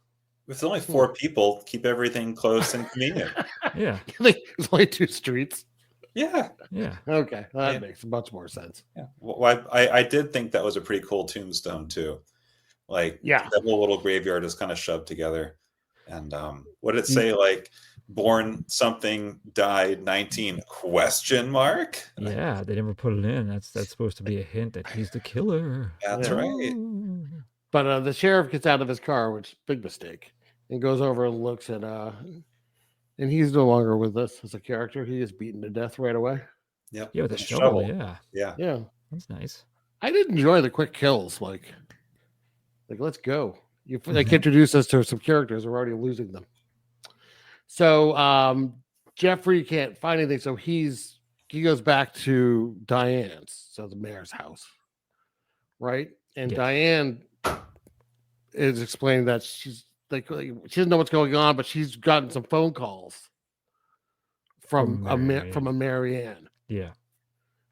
If there's only 4 people, keep everything close and convenient. Yeah. There's only 2 streets. Yeah. Okay. Well, that makes much more sense. Yeah. Well, I did think that was a pretty cool tombstone too. Like, that whole little graveyard is kind of shoved together. And what did it say? Like, born something, died 19 ? Yeah, they never put it in. That's supposed to be a hint that he's the killer. That's right. But the sheriff gets out of his car, which is a big mistake, and goes over and looks at and he's no longer with us as a character. He is beaten to death right away. Yep. Yeah, with a shovel. Yeah. That's nice. I did enjoy the quick kills. Like let's go. You like introduce us to some characters. We're already losing them. So Jeffrey can't find anything, so he goes back to Diane's, so the mayor's house, right? And Yes. Diane is explaining that she's like she doesn't know what's going on, but she's gotten some phone calls from a Marianne, Yeah.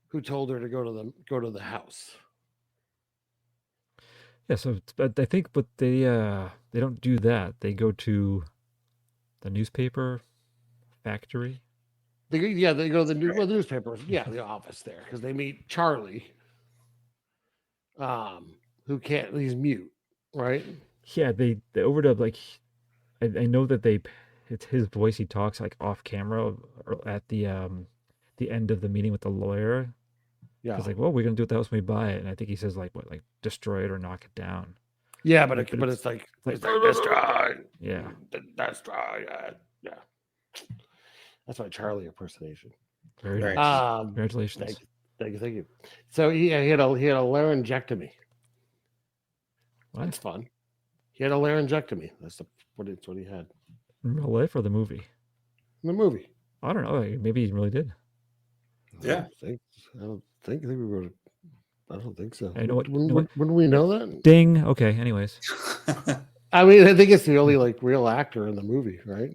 who told her to go to the house. Yeah, so but I think but they don't do that. They go to the newspaper factory. They go to the newspaper, the office there, because they meet Charlie, who can't, he's mute, right? Yeah, they overdub like I know that it's his voice. He talks like off camera or at the end of the meeting with the lawyer. Yeah, It's like, well, we're gonna do it the house when we buy it, and I think he says like what, like destroy it or knock it down. Yeah, but it's like destroy. Yeah, destroy. Yeah, that's my Charlie impersonation. very nice. Congratulations. Thank you. So he had a laryngectomy. What? That's fun. He had a laryngectomy. That's what he had In real life or the movie? in the movie. I don't know. Maybe he really did. Yeah. I don't think we wrote it. I don't think so. I know what. When do we know that? Ding. Okay. Anyways, I mean, I think it's the only like real actor in the movie, right?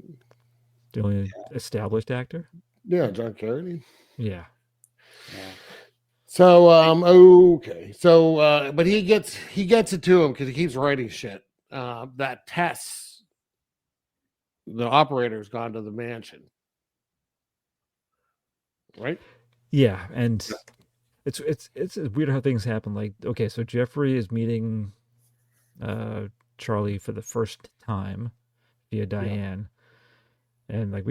the only established actor. Yeah, John Carradine. Yeah. So okay. So but he gets it to him because he keeps writing shit. That Tess, the operator's gone to the mansion. Right? Yeah, and it's weird how things happen. Like, okay, so Jeffrey is meeting Charlie for the first time via Diane, and like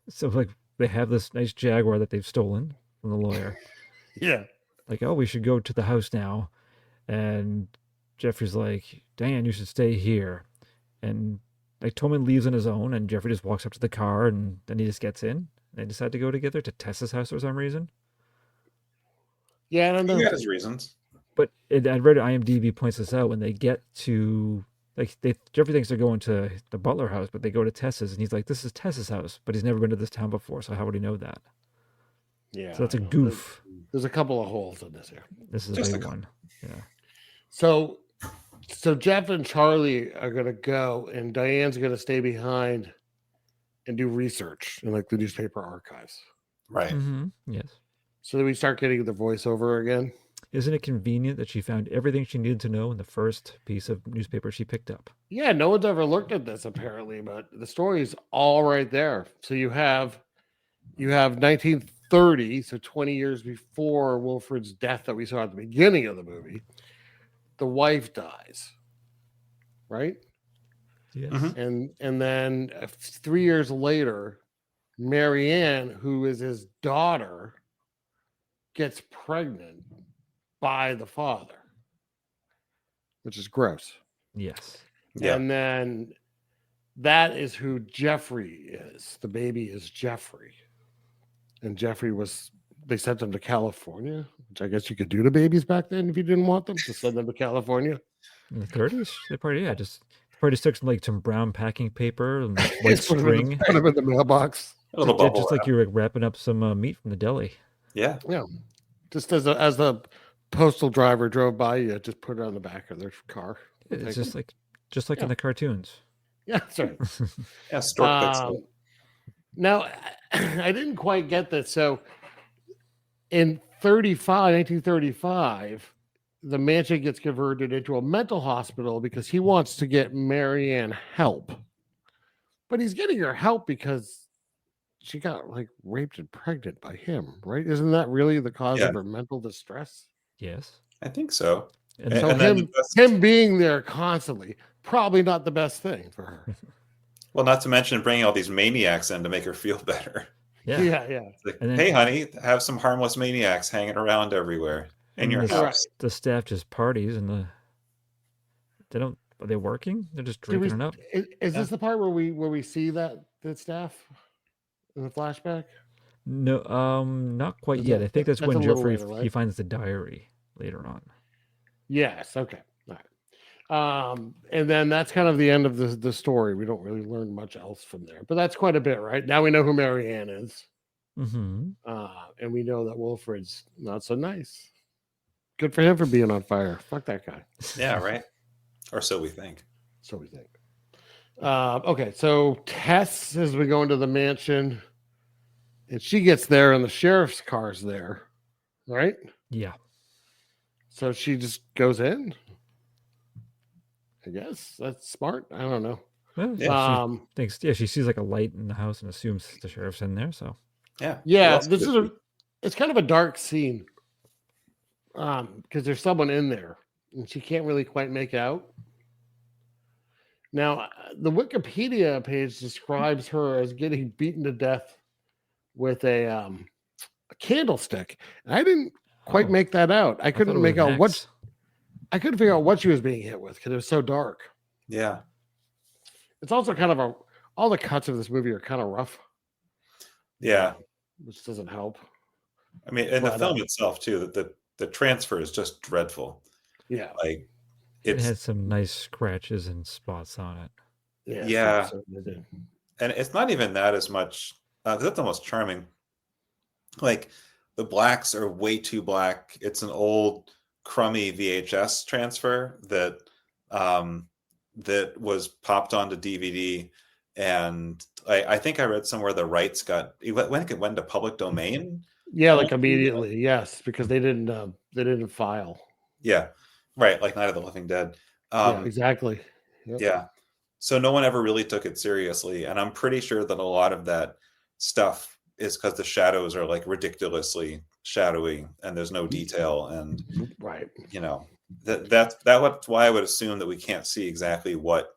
so like they have this nice Jaguar that they've stolen from the lawyer. Yeah. Like, oh, we should go to the house now, and Jeffrey's like, Diane, you should stay here, and like Tolman leaves on his own, and Jeffrey just walks up to the car, and then he just gets in. They decide to go together to Tessa's house for some reason. Yeah, I don't know. He got his reasons. But I read IMDb points this out when they get to Jeffrey thinks they're going to the Butler house, but they go to Tessa's, and he's like, "This is Tessa's house," but he's never been to this town before, so how would he know that? Yeah, so that's a goof. There's a couple of holes in this here. This is a big one. Yeah. So Jeff and Charlie are gonna go, and Diane's gonna stay behind and do research in like the newspaper archives. Right. Mm-hmm. Yes. So that we start getting the voiceover again. Isn't it convenient that she found everything she needed to know in the first piece of newspaper she picked up? Yeah, no one's ever looked at this apparently, but the story's all right there. So you have 1930, so 20 years before Wilfred's death that we saw at the beginning of the movie. The wife dies, right? Yes. Mm-hmm. And then 3 years later, Marianne, who is his daughter, gets pregnant by the father, which is gross. Yes. Yeah. And then that is who Jeffrey is. The baby is Jeffrey. And Jeffrey they sent him to California, which I guess you could do to babies back then if you didn't want them, to send them to California. In the 30s? They probably took some brown packing paper and like white string. Put them in the mailbox. A little bubble just like you were wrapping up some meat from the deli. Yeah. Yeah. Just as the postal driver drove by, you just put it on the back of their car. It's just like in the cartoons. Yeah, that's right. Yeah, stork picks it. Now, I didn't quite get this. So in 1935, the mansion gets converted into a mental hospital because he wants to get Marianne help. But he's getting her help because she got like raped and pregnant by him, right? Isn't that really the cause of her mental distress? Yes. I think so. And So then him being there constantly, probably not the best thing for her. Well, not to mention bringing all these maniacs in to make her feel better. Yeah. Yeah. It's like, And then- hey, honey, have some harmless maniacs hanging around everywhere in your house. The staff just parties and are they working? They're just drinking it up. Is this the part where we see that staff in the flashback? No, not quite Is yet. that- I think that's that's when a little Jeffrey later, right? he finds the diary later on. Yes. Okay. All right. And then that's kind of the end of the story. We don't really learn much else from there, but that's quite a bit, right? Now we know who Marianne is. Mm-hmm. And we know that Wilfred's not so nice. Good for him for being on fire. Fuck that guy. Yeah, right. Or so we think. So we think. Okay, so Tess has been going to the mansion, and she gets there, and the sheriff's car's there, right? Yeah. So she just goes in. I guess that's smart. I don't know. Well, she thinks, she sees like a light in the house and assumes the sheriff's in there. So yeah. It's kind of a dark scene. Because there's someone in there, and she can't really quite make out. Now, the Wikipedia page describes her as getting beaten to death with a candlestick. And I didn't quite make that out. I couldn't make out what. I couldn't figure out what she was being hit with because it was so dark. Yeah. It's also kind of all the cuts of this movie are kind of rough. Yeah. Which doesn't help. I mean, and the film itself too, the transfer is just dreadful. Yeah. Like it had some nice scratches and spots on it. Yeah. And it's not even that as much. That's the most charming. Like the blacks are way too black. It's an old crummy VHS transfer that that was popped onto DVD, and I think I read somewhere the rights when it went into public domain. Yeah, like immediately, yes, because they didn't file. Yeah, right, like Night of the Living Dead. Yeah, exactly. Yep. Yeah, so no one ever really took it seriously, and I'm pretty sure that a lot of that stuff is because the shadows are like ridiculously shadowy and there's no detail, and right, that's why I would assume that we can't see exactly what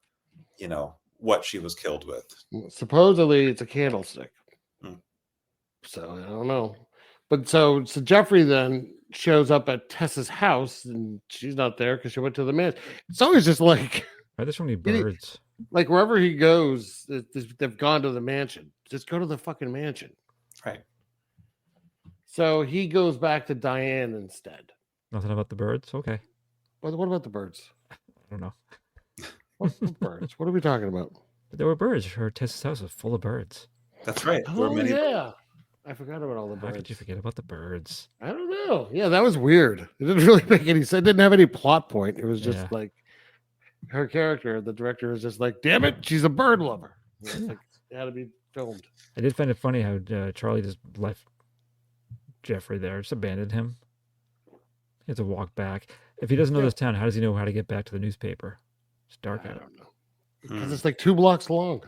she was killed with. Supposedly it's a candlestick. So I don't know, but so Jeffrey then shows up at Tessa's house and she's not there because she went to the mansion. It's always just like there's so many birds. Like wherever he goes, they've gone to the mansion. Just go to the fucking mansion. Right. So he goes back to Diane instead. Nothing about the birds? Okay. What about the birds? I don't know. What birds? What are we talking about? But there were birds. Her Tessa's house was full of birds. That's right. Yeah. I forgot about all the birds. How could you forget about the birds? I don't know. Yeah, that was weird. It didn't really make any sense. It didn't have any plot point. It was just like her character, the director is just like, damn it, she's a bird lover. Like, it had to be filmed. I did find it funny how Charlie just left Jeffrey there, just abandoned him. He has to walk back. If he doesn't know this town, how does he know how to get back to the newspaper? It's dark out. I don't know. Because it's like 2 blocks long.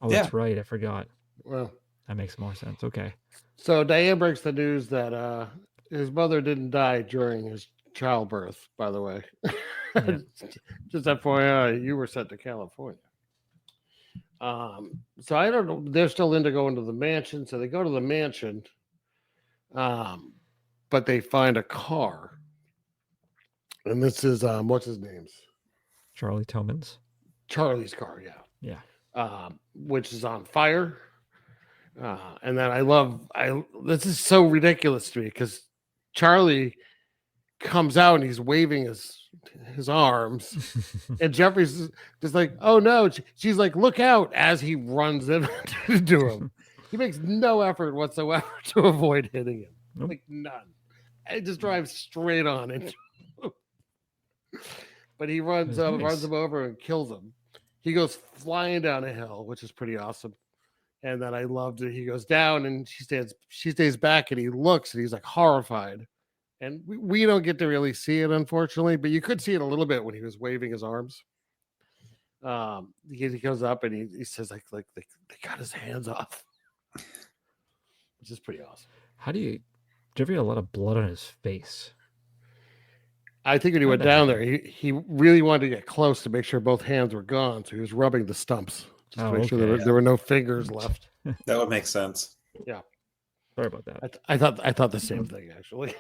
Oh, that's right. I forgot. Well, that makes more sense. Okay. So Diane breaks the news that his mother didn't die during his childbirth, by the way. Yeah. Just FYI, you were sent to California. So I don't know. They're still into going to the mansion. So they go to the mansion, but they find a car. And this is, what's his name? Charlie Tillman's. Charlie's car, yeah. Yeah. Which is on fire. And then this is so ridiculous to me because Charlie comes out and he's waving his arms and Jeffrey's just like, oh no, she's like, look out, as he runs into him. He makes no effort whatsoever to avoid hitting him. Nope. Like none. It just drives straight on into him. But he runs him over and kills him. He goes flying down a hill, which is pretty awesome. And then I loved it. He goes down and she stays back and he looks and he's like horrified. And we don't get to really see it, unfortunately, but you could see it a little bit when he was waving his arms. He goes up and he says like they got his hands off, which is pretty awesome. Jeffrey had a lot of blood on his face. I think when he went down there, he really wanted to get close to make sure both hands were gone. So he was rubbing the stumps just to make sure there were no fingers left. That would make sense. Yeah. Sorry about that. I thought the same thing, actually.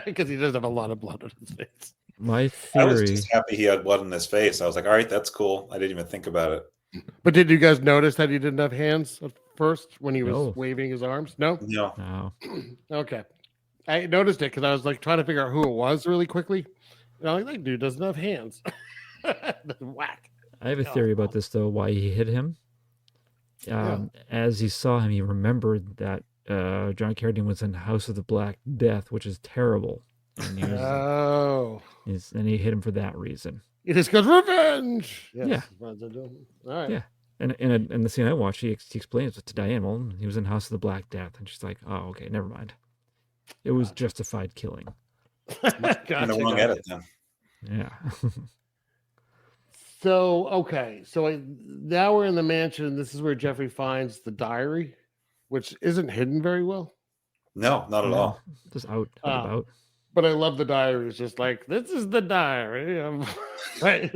Because he does have a lot of blood on his face. My theory. I was just happy he had blood on his face. I was like, all right, that's cool. I didn't even think about it. But did you guys notice that he didn't have hands at first when he was waving his arms? No? No. Okay. I noticed it because I was like trying to figure out who it was really quickly. And I'm like, that dude doesn't have hands. Whack. I have a theory about this though. Why he hit him? As he saw him, he remembered that John Carradine was in House of the Black Death, which is terrible. And he was, and he hit him for that reason. It just goes revenge. Yes. Yeah. All right. Yeah. And in the scene I watched, he explains it to Diane. Well, he was in House of the Black Death, and she's like, "Oh, okay, never mind. It was justified killing." In the wrong edit, then. Yeah. So now we're in the mansion. This is where Jeffrey finds the diary, which isn't hidden very well. No, not at all. Just out about. But I love the diary. It's just like, this is the diary. Right?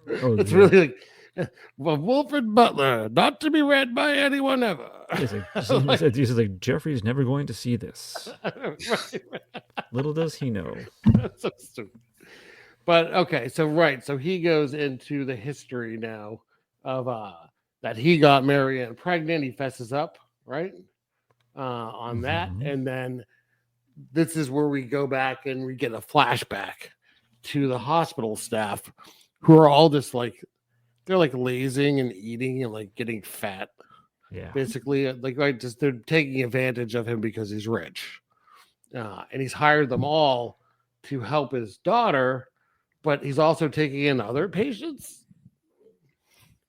It's yeah. really like, Wilfred Butler, not to be read by anyone ever. He's like, Jeffrey's never going to see this. Right. Little does he know. That's so stupid. But okay, so he goes into the history now of that he got Marianne pregnant. He fesses up, right? On that, and then this is where we go back and we get a flashback to the hospital staff, who are all just like, they're like lazing and eating and like getting fat. Yeah, basically, like they're taking advantage of him because he's rich, and he's hired them all to help his daughter, but he's also taking in other patients.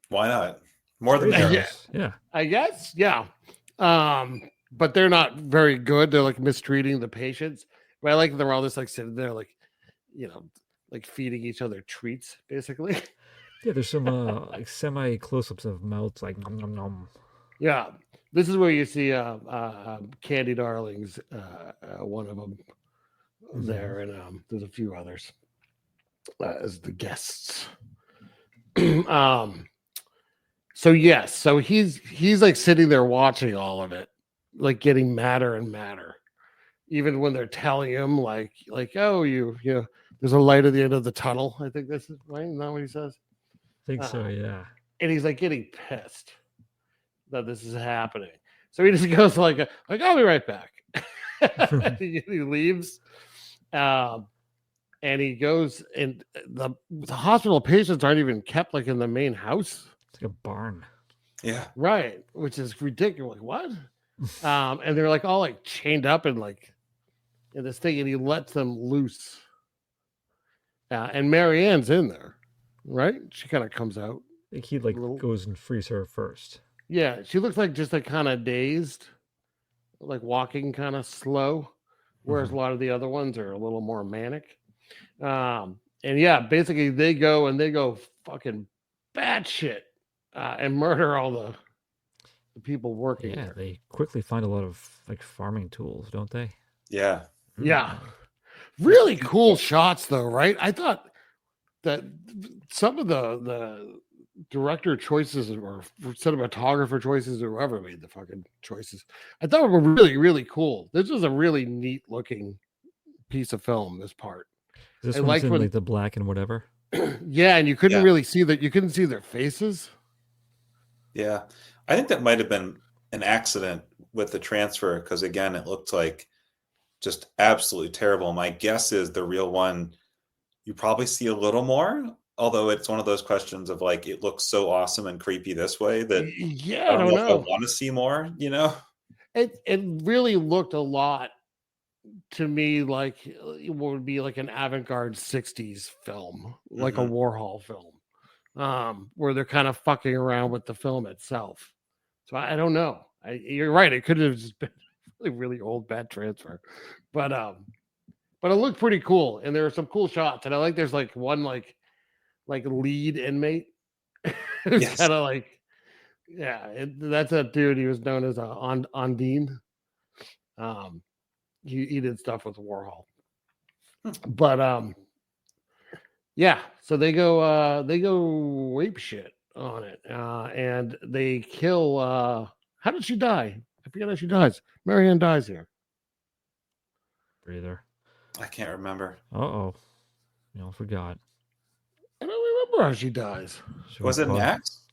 Why not? More than yeah, I guess, yeah. But they're not very good. They're like mistreating the patients. But I like they're all just like sitting there, like, like feeding each other treats, basically. Yeah, there's some like semi close-ups of mouths, like nom nom nom. Yeah, this is where you see Candy Darling's one of them there, and there's a few others as the guests. So yes, so he's like sitting there watching all of it, like getting madder and madder, even when they're telling him like oh you there's a light at the end of the tunnel. I think this is right. Isn't that what he says? I think so, yeah. And he's like getting pissed that this is happening. So he just goes like I'll be right back. He leaves, and he goes, and the hospital patients aren't even kept like in the main house. It's like a barn. Yeah. Right, which is ridiculous. What? And they're like all like chained up and like in this thing, and he lets them loose. And Marianne's in there, right? She kind of comes out. I think he goes and frees her first. Yeah, she looks like just like kind of dazed, like walking kind of slow, whereas a lot of the other ones are a little more manic. And yeah, basically they go fucking batshit and murder all the people working. Yeah, there. they quickly find a lot of like farming tools, don't they? Yeah. Yeah. Really cool shots though, right? I thought that some of the director choices or cinematographer choices or whoever made the fucking choices, I thought were really, really cool. This was a really neat looking piece of film, this part. Is this one's in like the black and whatever? Yeah, and you couldn't really see that. You couldn't see their faces. Yeah. I think that might have been an accident with the transfer because, again, it looked like just absolutely terrible. My guess is the real one, you probably see a little more, although it's one of those questions of like, it looks so awesome and creepy this way that I don't know if I want to see more, It really looked a lot to me like it would be like an avant-garde 60s film, like a Warhol film, where they're kind of fucking around with the film itself. So I don't know. You're right. It could have just been really, really old bad transfer, but it looked pretty cool, and there are some cool shots. And I like there's like one like lead inmate who's kind of like, that's a dude. He was known as Ondine. He did stuff with Warhol, but yeah. So they go rape shit on it, and they kill. How did she die? I forget how she dies. Marianne dies here. Breather. I can't remember. Forgot. I don't remember how she dies. Was it an axe?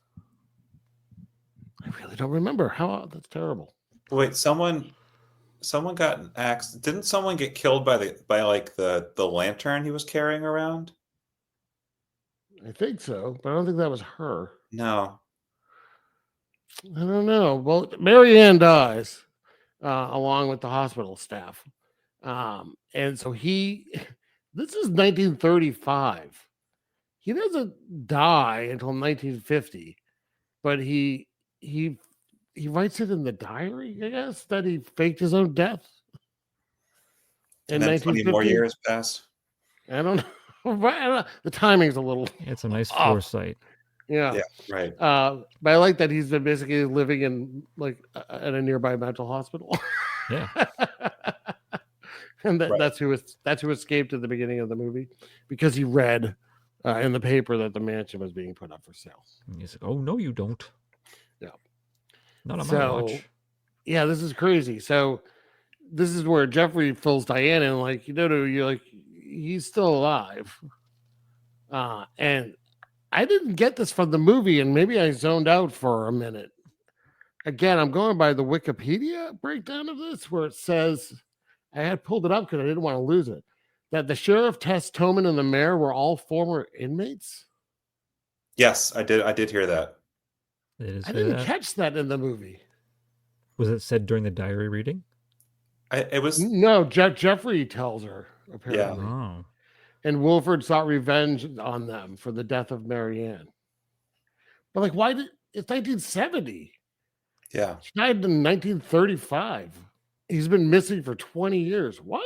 I really don't remember. That's terrible. Wait, someone got an axe. Didn't someone get killed by the lantern he was carrying around? I think so, but I don't think that was her. No. I don't know. Well, Marianne dies along with the hospital staff. And so this is 1935. He doesn't die until 1950, but he writes it in the diary, I guess, that he faked his own death. And then 20 more years pass. I don't know. The timing's a little. It's a nice off. foresight. Yeah, right. But I like that he's been basically living in at a nearby mental hospital. Yeah. And that's who escaped at the beginning of the movie because he read in the paper that the mansion was being put up for sale. And he's like, "Oh no, you don't." Yeah. Not on my watch. Yeah, this is crazy. So this is where Jeffrey fills Diane in, like, you're like, he's still alive. And I didn't get this from the movie, and maybe I zoned out for a minute. Again, I'm going by the Wikipedia breakdown of this, where it says, I had pulled it up because I didn't want to lose it, that the sheriff, Tess Toman, and the mayor were all former inmates. Yes, I did hear that. I didn't catch that in the movie. Was it said during the diary reading? It was no. Jeffrey tells her apparently. Yeah. Oh. And Wilford sought revenge on them for the death of Marianne. But like, why did it's 1970? Yeah, she died in 1935. He's been missing for 20 years. What?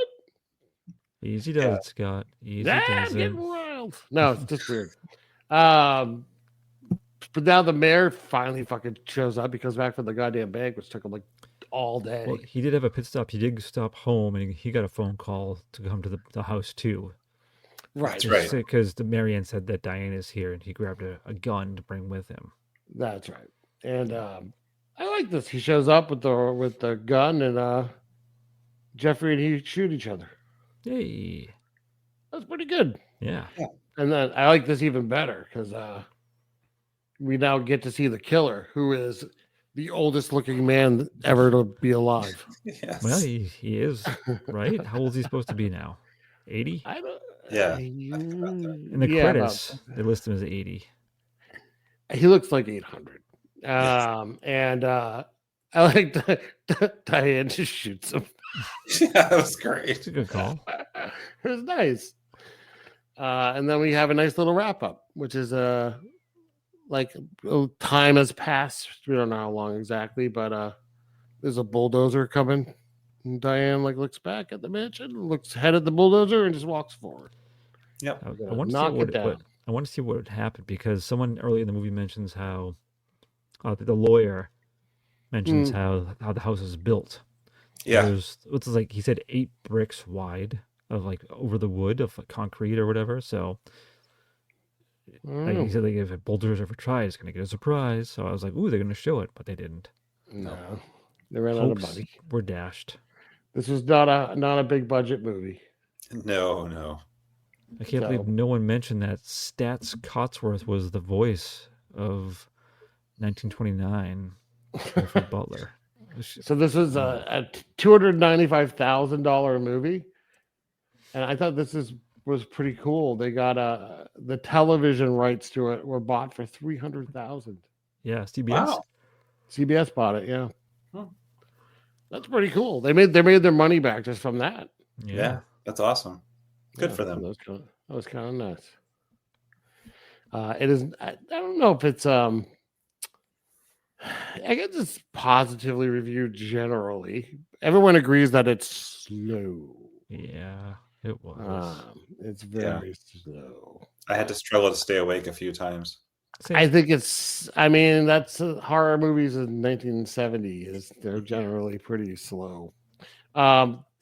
Easy does it, Scott. Easy does it. Getting wild. No, it's just weird. But now the mayor finally fucking shows up. He comes back from the goddamn bank, which took him like all day. Well, he did have a pit stop. He did stop home, and he got a phone call to come to the house too. Right. That's right. Because the Marianne said that Diane is here, and he grabbed a gun to bring with him. That's right. And I like this. He shows up with the gun, and Jeffrey and he shoot each other. Hey, that's pretty good. Yeah. And then I like this even better because we now get to see the killer, who is the oldest looking man ever to be alive. Yes. Well, he is, right? How old is he supposed to be now? 80? I don't. Yeah. In the credits, they list him as 80. He looks like 800. And I like Diane just shoots him. Yeah, that was great. It's a good call. It was nice. And then we have a nice little wrap up, which is like time has passed. We don't know how long exactly, but there's a bulldozer coming. And Diane looks back at the mansion, looks ahead at the bulldozer, and just walks forward. Yep. I want to see what would happen because someone early in the movie mentions how the lawyer mentions how the house is built. Yeah. There's it's like he said 8 bricks wide of like over the wood of like concrete or whatever. So like he said, like if a bulldozer ever tries, it's gonna get a surprise. So I was like, ooh, they're gonna show it, but they didn't. No, they ran out of money. We're dashed. This was not a big budget movie. No. I can't believe no one mentioned that Stats Cotsworth was the voice of 1929 Wilfred Butler. So this is a $295,000 movie, and I thought this was pretty cool. They got the television rights to it were bought for $300,000. Yeah, CBS. Wow. CBS bought it. Yeah, that's pretty cool. They made their money back just from that. Yeah, that's awesome. Good for them. That was kind of nice. It is. I don't know if it's. I guess it's positively reviewed generally. Everyone agrees that it's slow. Yeah, it was. It's very slow. I had to struggle to stay awake a few times. I think it's. I mean, that's horror movies in 1970. They're generally pretty slow.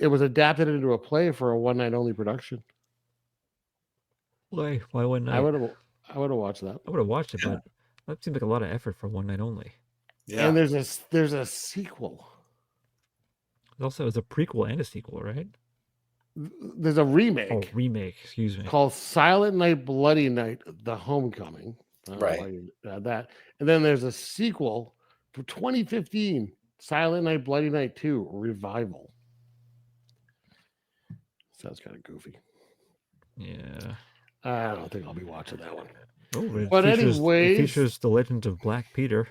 It was adapted into a play for a one night only production. Why one night? I would have watched that. I would have watched it, but that seems like a lot of effort for one night only. Yeah. And there's a sequel. It also is a prequel and a sequel, right? There's a remake. Oh, remake. Excuse me. Called Silent Night, Bloody Night: The Homecoming. Right. That, and then there's a sequel for 2015, Silent Night, Bloody Night 2 Revival. Sounds kind of goofy. Yeah. I don't think I'll be watching that one. But it anyways, features the Legend of Black Peter.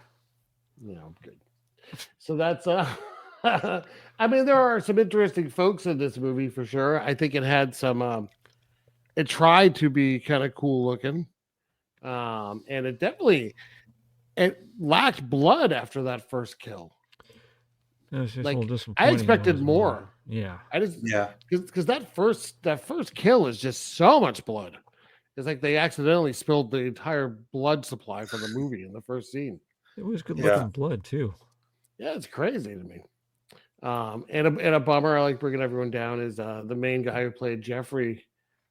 Yeah, good. So that's I mean, there are some interesting folks in this movie for sure. I think it had some it tried to be kind of cool looking. And it lacked blood after that first kill. It was just Like, a little disappointing. I expected more. Yeah. Because that first kill is just so much blood. It's like they accidentally spilled the entire blood supply for the movie in the first scene. It was good looking blood too. Yeah, it's crazy to me. And a bummer, I like bringing everyone down, is the main guy who played Jeffrey.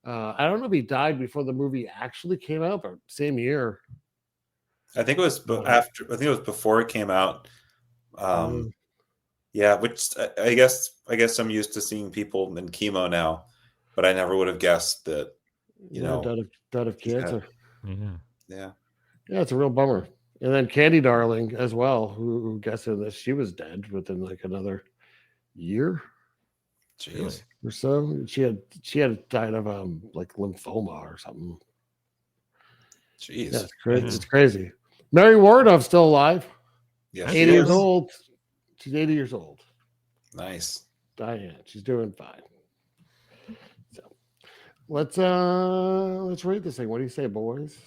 I don't know if he died before the movie actually came out, but same year. I think it was after. I think it was before it came out. Yeah, which I guess I'm used to seeing people in chemo now, but I never would have guessed that. Died of cancer. Yeah, it's a real bummer. And then Candy Darling as well, who guessed in this, she was dead within like another year. Jeez. Or so. She had died of like lymphoma or something. Jeez. Yeah, it's crazy. It's crazy. Mary Wardoff's still alive. Yeah, 80 years old. She's 80 years old. Nice. Diane. She's doing fine. So let's rate this thing. What do you say, boys?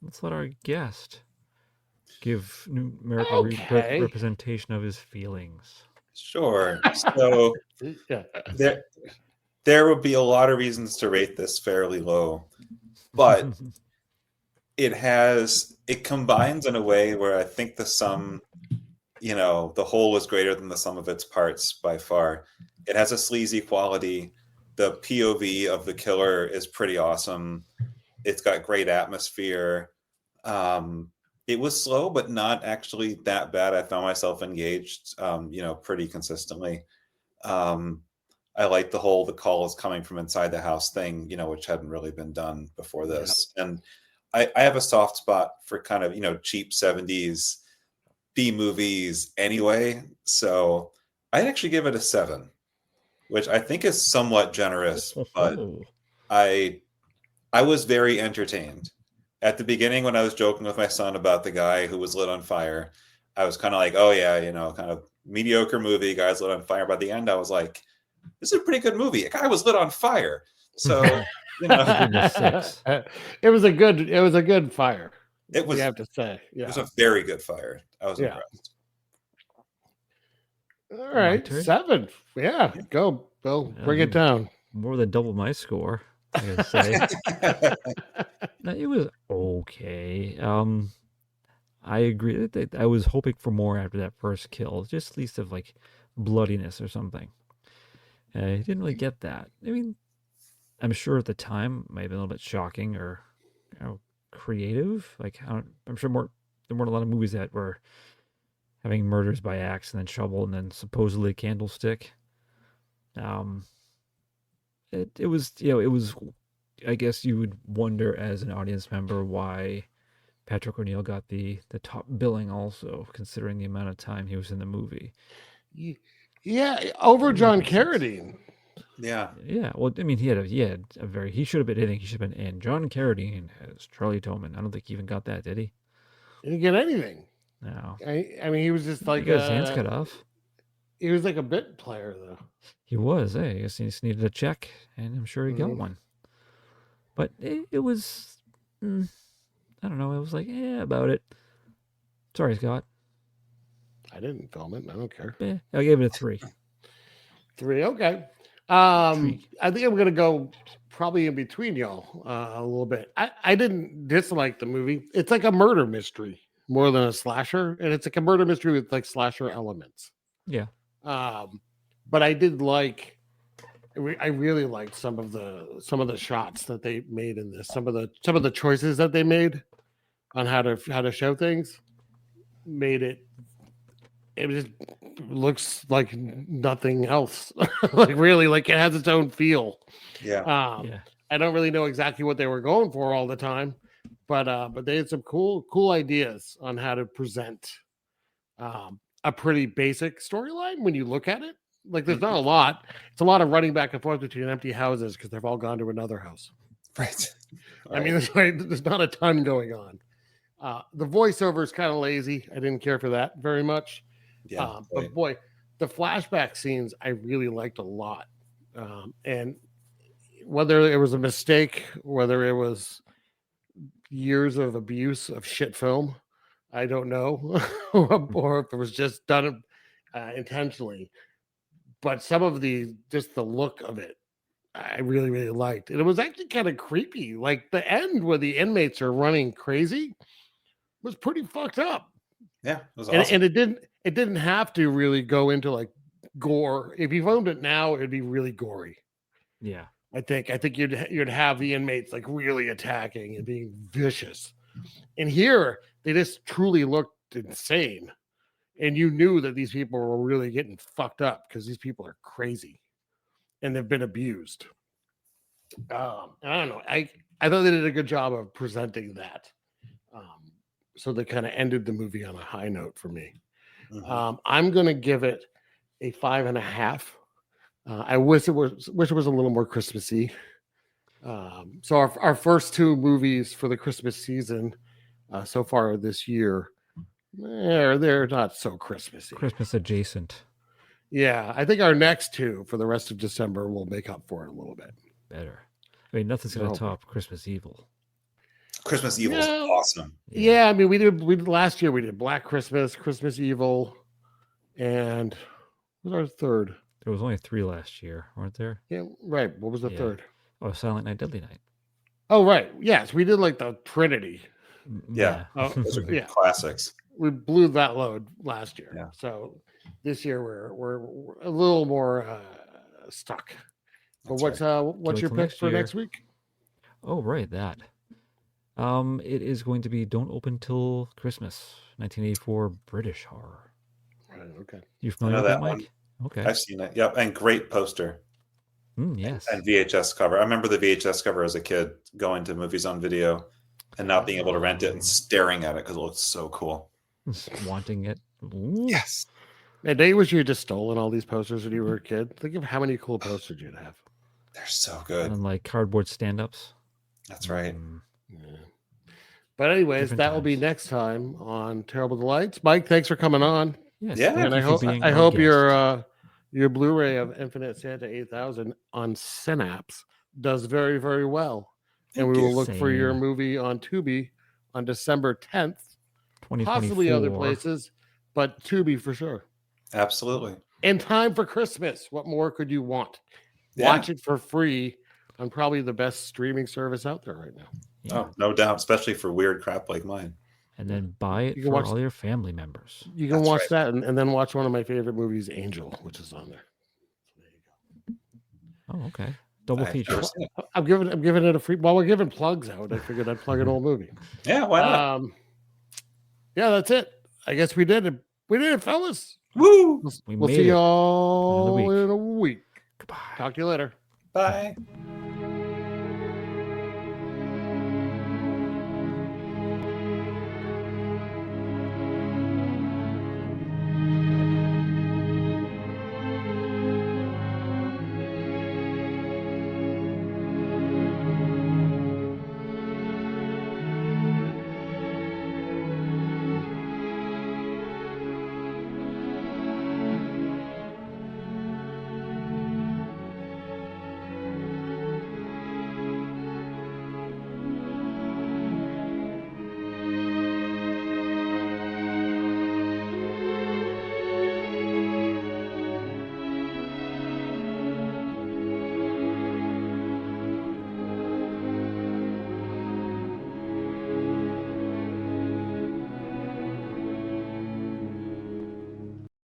Let's let our guest give numerical representation of his feelings. Sure. So there would be a lot of reasons to rate this fairly low, but it combines in a way where I think the sum, the whole is greater than the sum of its parts by far. It has a sleazy quality. The POV of the killer is pretty awesome. It's got great atmosphere. It was slow, but not actually that bad. I found myself engaged, pretty consistently. I like the call is coming from inside the house thing, which hadn't really been done before this. Yeah. And I have a soft spot for kind of, cheap 70s B movies anyway. So I'd actually give it a 7, which I think is somewhat generous, but I was very entertained. At the beginning, when I was joking with my son about the guy who was lit on fire, I was kind of like, oh yeah, kind of mediocre movie, guys lit on fire. By the end, I was like, this is a pretty good movie. A guy was lit on fire. So, it was a good fire. It was, you have to say. Yeah. It was a very good fire. I was impressed. All right. 7. Yeah. Go, Bill. Bring it down. More than double my score. I gotta say. It was okay. I agree that I was hoping for more after that first kill, just at least of like bloodiness or something. I didn't really get that. I mean, I'm sure at the time it might have been a little bit shocking or creative. Like I'm sure there weren't a lot of movies that were having murders by axe and then shovel and then supposedly candlestick. It was, I guess you would wonder as an audience member why Patrick O'Neill got the top billing also, considering the amount of time he was in the movie. Yeah, over John Carradine. Yeah. Yeah. Well, I mean, he should have been, I think he should have been in. John Carradine as Charlie Tobin. I don't think he even got that, did he? He didn't get anything. No. I mean, he was just like he got his hands cut off. He was like a bit player, though. He was. I guess he just needed a check, and I'm sure he got one. But it was, I don't know. It was like, about it. Sorry, Scott. I didn't film it. I don't care. I gave it a 3. 3. Okay. I think I'm gonna go probably in between y'all a little bit. I didn't dislike the movie. It's like a murder mystery more than a slasher, and it's like a murder mystery with like slasher elements. Yeah. But I did like. I really liked some of the shots that they made in this. Some of the choices that they made on how to show things made it. It just looks like nothing else. Like really, like it has its own feel. Yeah. I don't really know exactly what they were going for all the time, but they had some cool ideas on how to present a pretty basic storyline when you look at it. Like there's not a lot. It's a lot of running back and forth between empty houses because they've all gone to another house. Right. I mean, there's not a ton going on. The voiceover is kind of lazy. I didn't care for that very much. Yeah, but boy, the flashback scenes I really liked a lot. And whether it was a mistake, whether it was years of abuse of shit film, I don't know, or if it was just done intentionally. But some of just the look of it, I really, really liked. And it was actually kind of creepy. Like the end where the inmates are running crazy was pretty fucked up. Yeah, it was awesome. And it didn't have to really go into like gore. If you filmed it now, it'd be really gory. Yeah. I think you'd have the inmates like really attacking and being vicious. And here they just truly looked insane. And you knew that these people were really getting fucked up because these people are crazy and they've been abused. I don't know. I thought they did a good job of presenting that. So they kind of ended the movie on a high note for me. Mhm. I'm going to give it a 5.5. I wish it was a little more Christmassy. So our first two movies for the Christmas season so far this year, they're not so Christmassy. Christmas adjacent. Yeah, I think our next two for the rest of December will make up for it a little bit. Better. I mean, nothing's going to top Christmas Evil. Christmas Evil is awesome. Yeah, I mean, we did last year. We did Black Christmas, Christmas Evil, and what was our third? There was only 3 last year, weren't there? Yeah, right. What was the third? Oh, Silent Night, Deadly Night. Oh, right. Yes, we did like the Trinity. Yeah, those are classics. We blew that load last year. Yeah. So this year we're a little more stuck. But what's your pick for next week? Oh, right, that. It is going to be Don't Open Till Christmas, 1984 British horror. Right, okay. You familiar with that, Mike? Okay. I've seen it. Yep, and great poster. Yes. And VHS cover. I remember the VHS cover as a kid, going to movies on video and not being able to rent it and staring at it because it looked so cool. Wanting it. Ooh. Yes. Man, they wish you had just stolen all these posters when you were a kid. Think of how many cool posters you'd have. They're so good. And like cardboard stand-ups. That's right. Yeah. But anyways, that will be next time on Terrible Delights. Mike, thanks for coming on. Yes, and I hope your Blu-ray of Infinite Santa 8000 on Synapse does very, very well. And we will look for your movie on Tubi on December 10th. Possibly other places, but Tubi for sure. Absolutely. In time for Christmas. What more could you want? Yeah. Watch it for free on probably the best streaming service out there right now. Yeah. Oh, no doubt, especially for weird crap like mine. And then buy it for all your family members. You can watch that and then watch one of my favorite movies, Angel, which is on there. So there you go. Oh, okay. Double feature. I'm giving it a free. While we're giving plugs out, I figured I'd plug an old movie. Yeah, why not? Yeah, that's it. I guess we did it. We did it, fellas. Woo! We'll see y'all in a week. Goodbye. Talk to you later. Bye.